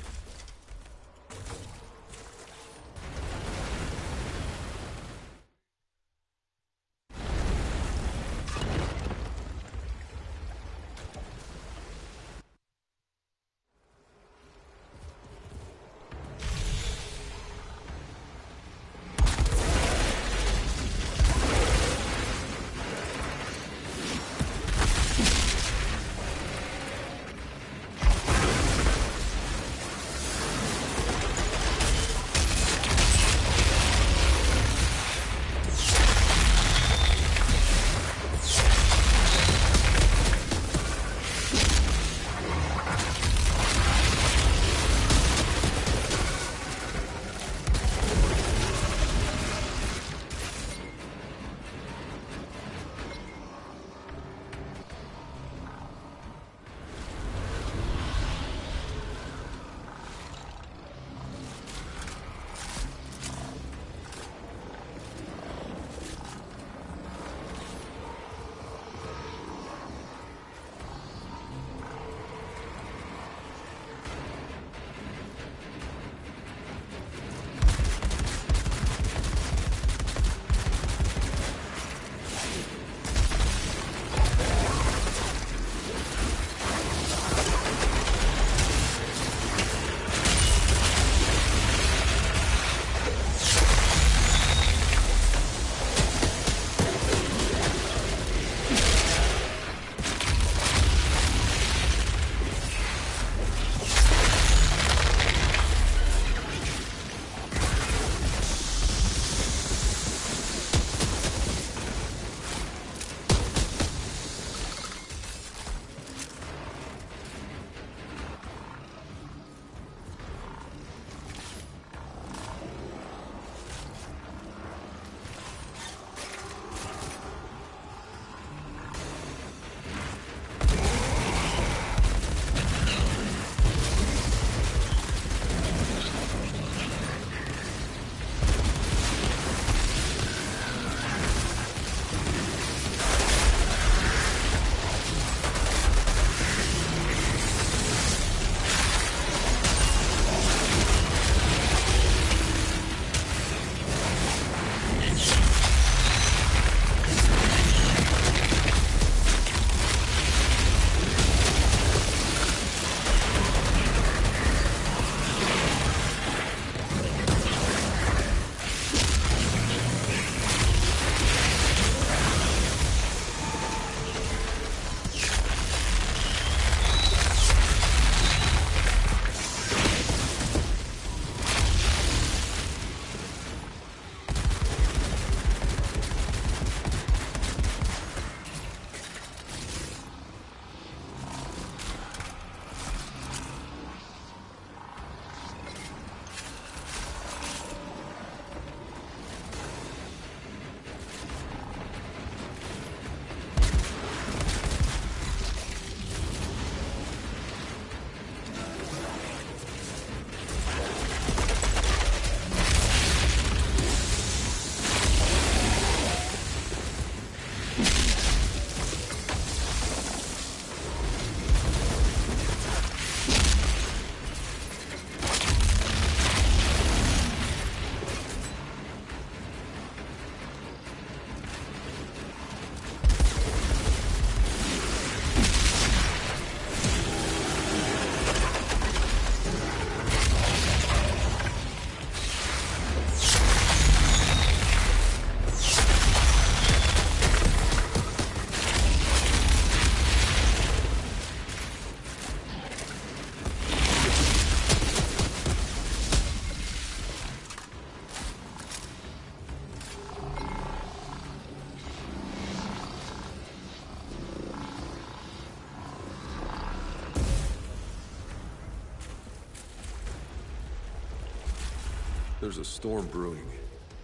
There's a storm brewing.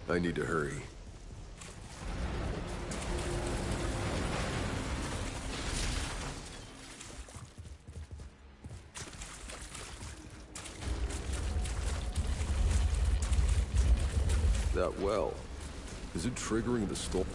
I need to hurry. That well, is it triggering the storm?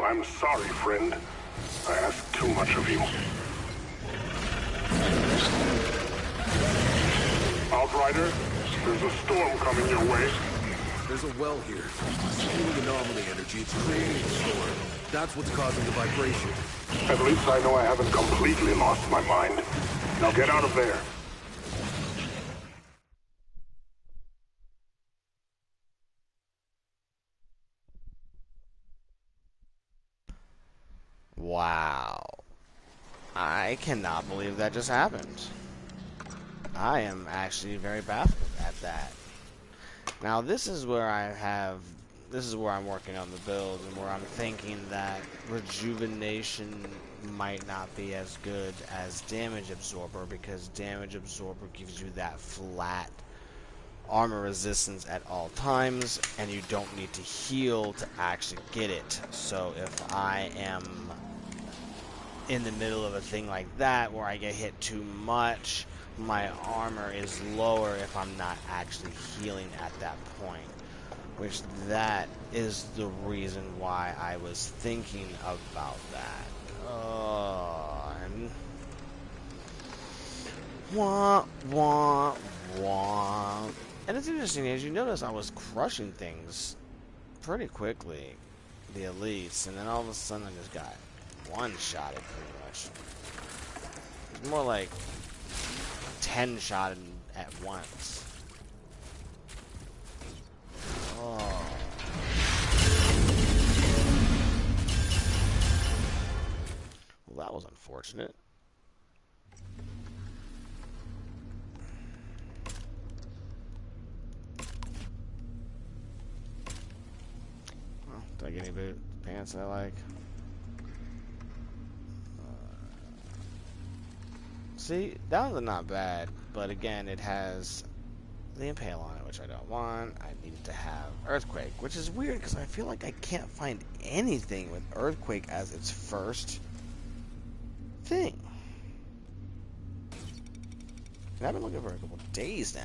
I'm sorry, friend. I asked too much of you. Outrider, there's a storm coming your way. There's a well here. Stealing anomaly energy, it's creating a storm. That's what's causing the vibration. At least I know I haven't completely lost my mind. Now get out of there. Wow. I cannot believe that just happened. I am actually very baffled at that. Now this is where I'm working on the build and where I'm thinking that rejuvenation might not be as good as damage absorber, because damage absorber gives you that flat armor resistance at all times, and you don't need to heal to actually get it. So if I am in the middle of a thing like that where I get hit too much, my armor is lower if I'm not actually healing at that point. Which that is the reason why I was thinking about that. And wah, wah, wah. And it's interesting, as you notice, I was crushing things pretty quickly, the elites, and then all of a sudden I just got one-shotted pretty much. It's more like 10-shotted at once. Oh. Well, that was unfortunate. Well, do I get any pants I like? See, that one's not bad, but again, it has the impale on it, which I don't want. I need to have Earthquake, which is weird because I feel like I can't find anything with Earthquake as its first thing. And I've been looking for a couple days now.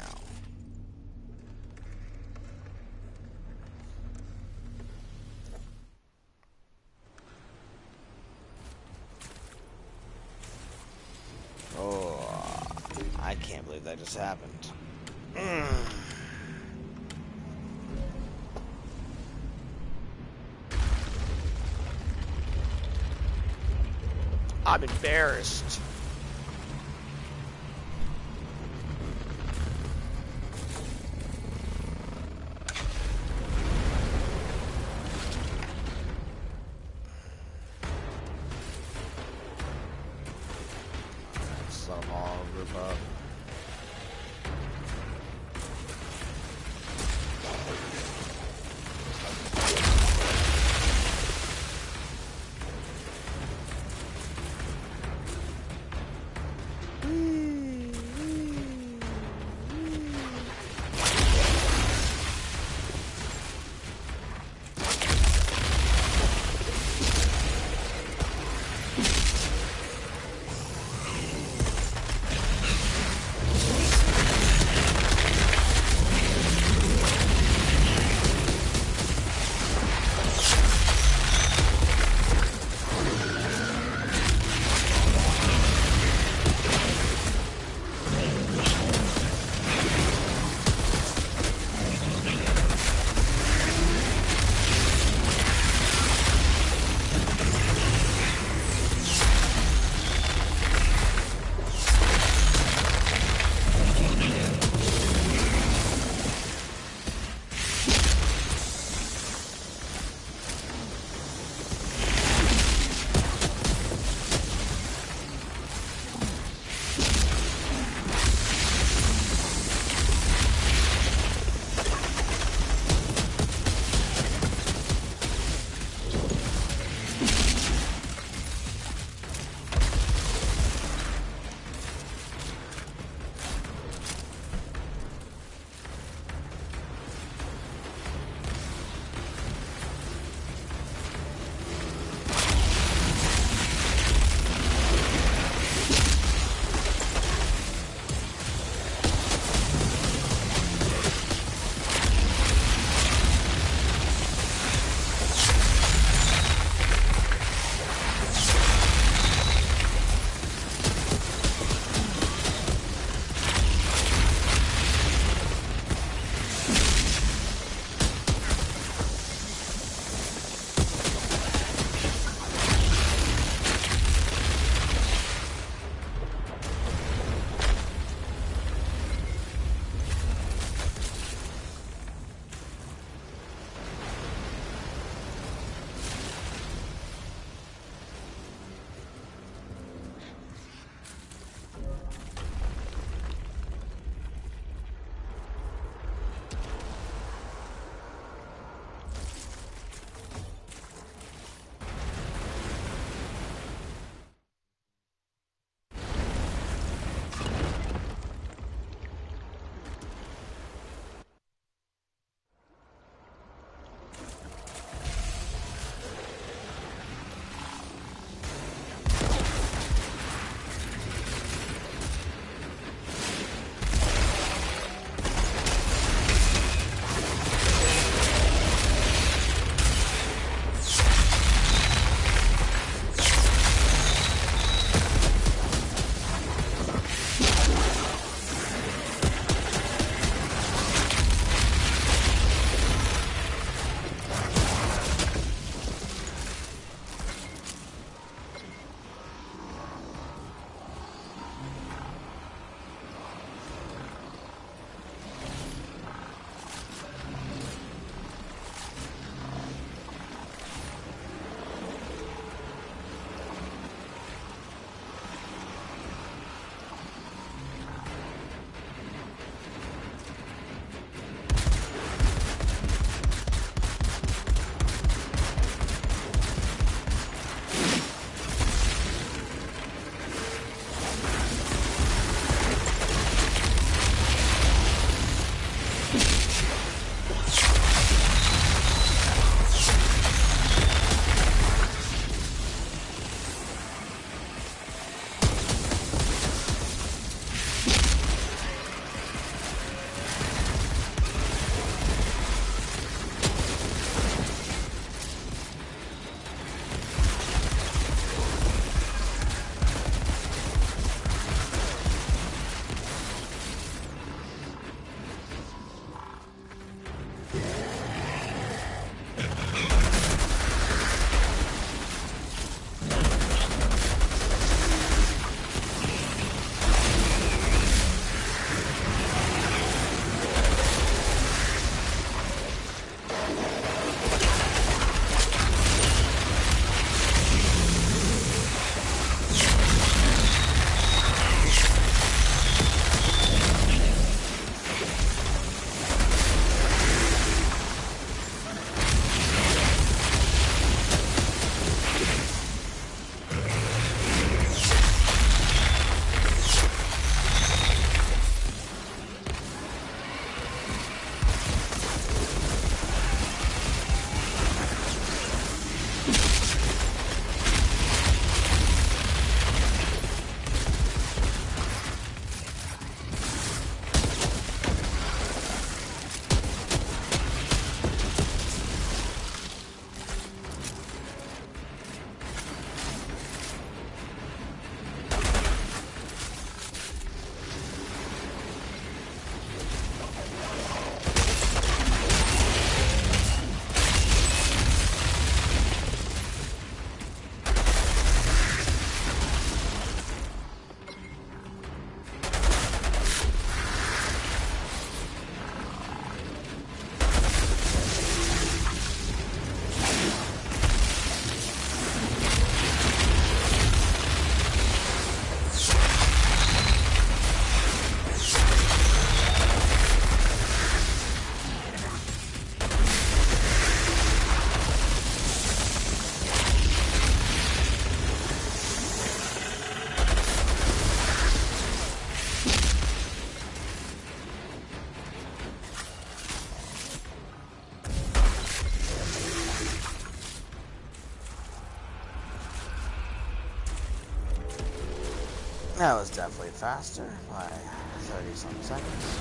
Oh, I can't believe that just happened. I'm embarrassed. Let them all group up. That was definitely faster by 30-some seconds.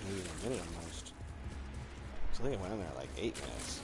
Maybe a minute almost. So I think it went in there like 8 minutes.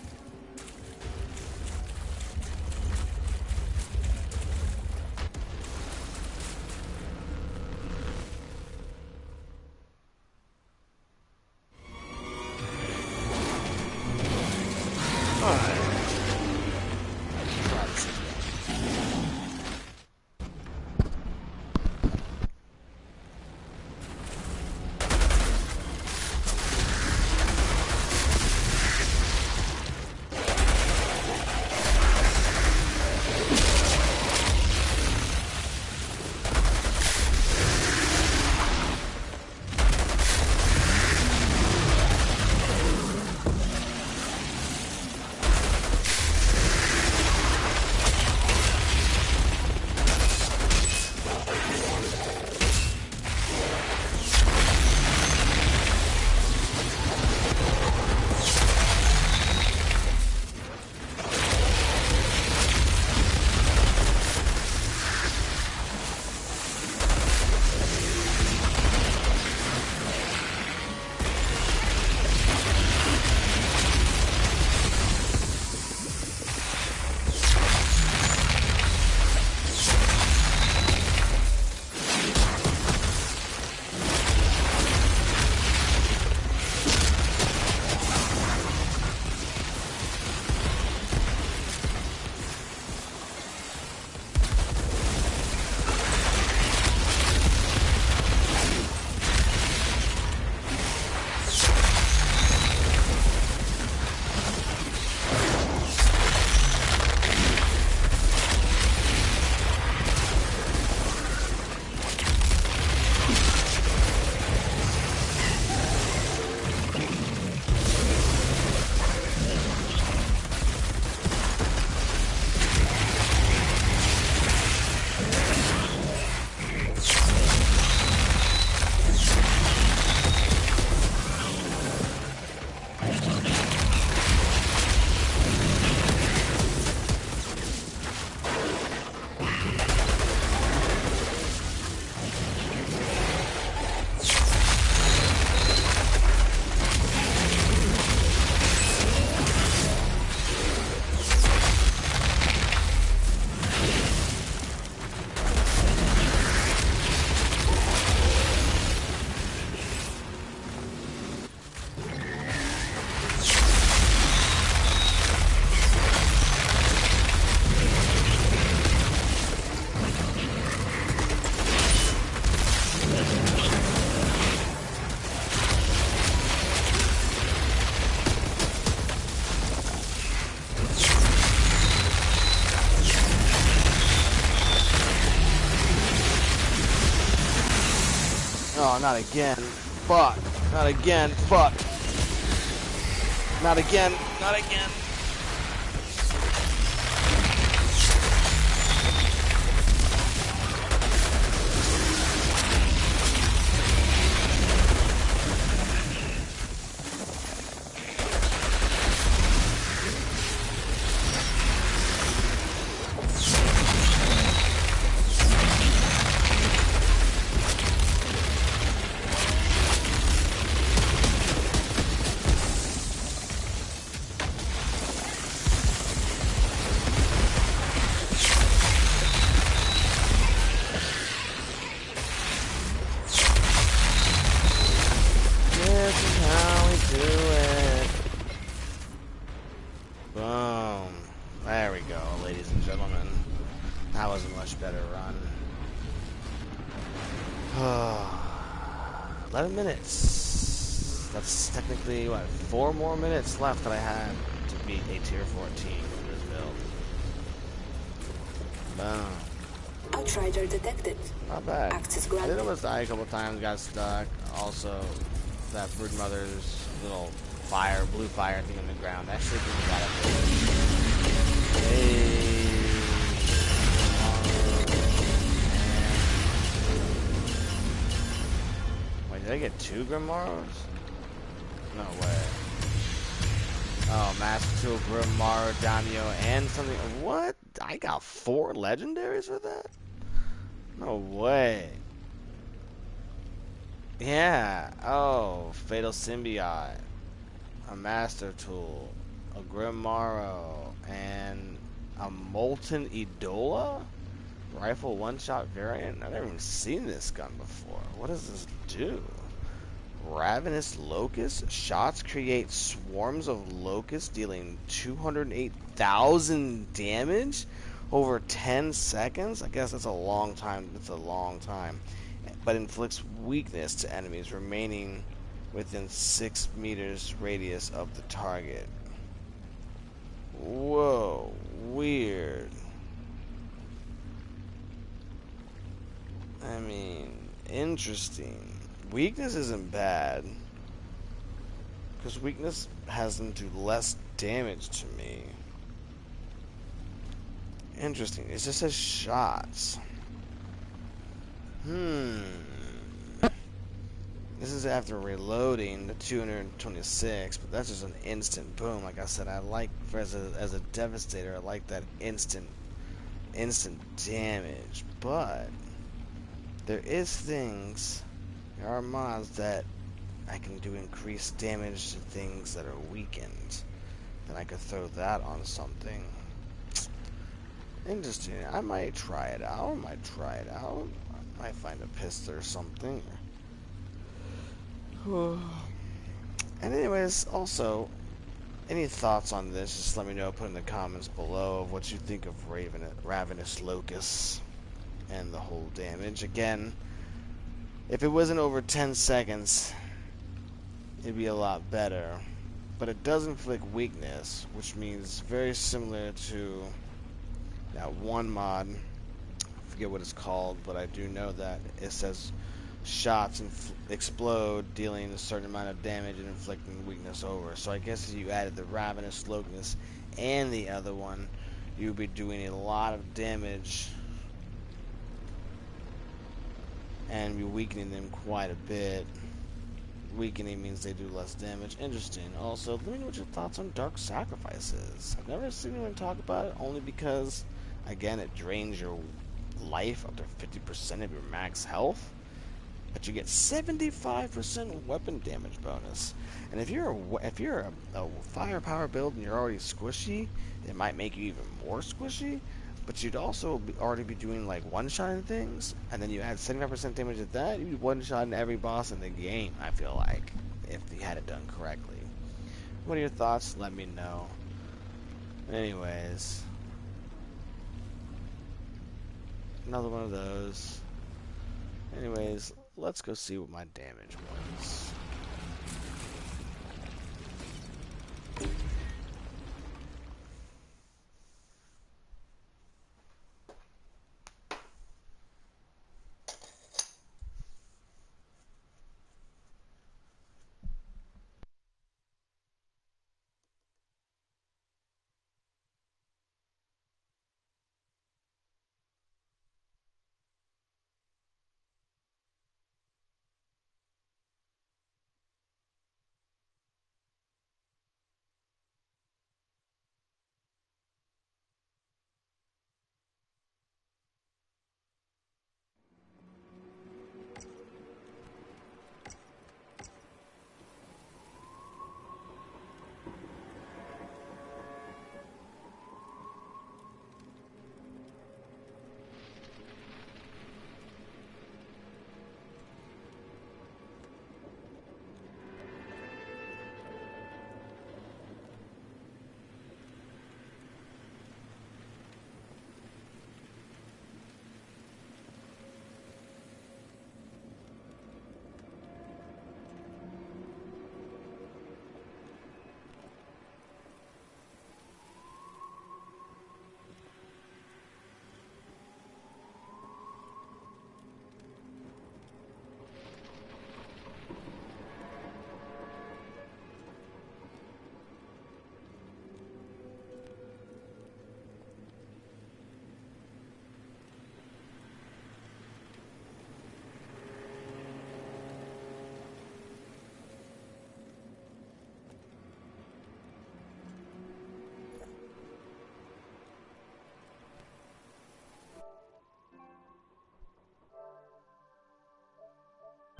Oh, not again. Fuck. Not again. Fuck. Not again. Not again. Boom. There we go, ladies and gentlemen. That was a much better run. 11 minutes. That's technically, what, 4 more minutes left that I had to beat a tier 14 with this build. Boom. Outrider detected. Not bad. Access I granted. did almost die a couple times, got stuck. Also, that Brood Mother's little fire, blue fire thing on the ground. That should be got up there. Hey. Wait, did I get 2 Grimoires? No way. Oh, Master Tool, Grimar, Damio, and something. What? I got 4 legendaries for that? No way. Yeah. Oh, Fatal Symbiote, a Master Tool, a Grimmaro, and a Molten Edola? Rifle one-shot variant? I've never even seen this gun before. What does this do? Ravenous Locust. Shots create swarms of locusts dealing 208,000 damage over 10 seconds. I guess that's a long time. That's a long time. But inflicts weakness to enemies remaining within 6 meters radius of the target. Whoa, weird. I mean, interesting. Weakness isn't bad, because weakness has them do less damage to me. Interesting. It just says shots. This is after reloading the 226, but that's just an instant boom. Like I said, I like, as a Devastator, I like that instant damage. But there are mods that I can do increased damage to things that are weakened. Then I could throw that on something. Interesting. I might try it out. I might find a pistol or something. And anyways, also, any thoughts on this, just let me know. Put in the comments below of what you think of Ravenous Locust and the whole damage. Again, if it wasn't over 10 seconds, it'd be a lot better. But it does inflict weakness, which means very similar to that one mod. I forget what it's called, but I do know that it says shots explode, dealing a certain amount of damage and inflicting weakness over. So I guess if you added the Ravenous Locust and the other one, you'd be doing a lot of damage and be weakening them quite a bit. Weakening means they do less damage. Interesting. Also, let me know what your thoughts on Dark Sacrifices. I've never seen anyone talk about it, only because, again, it drains your life up to 50% of your max health, but you get 75% weapon damage bonus. And if you're a firepower build and you're already squishy, it might make you even more squishy. But you'd also already be doing like one-shotting things, and then you add 75% damage to that, you'd be one-shotting every boss in the game, I feel like, if you had it done correctly. What are your thoughts? Let me know. Anyways, another one of those. Anyways, let's go see what my damage was.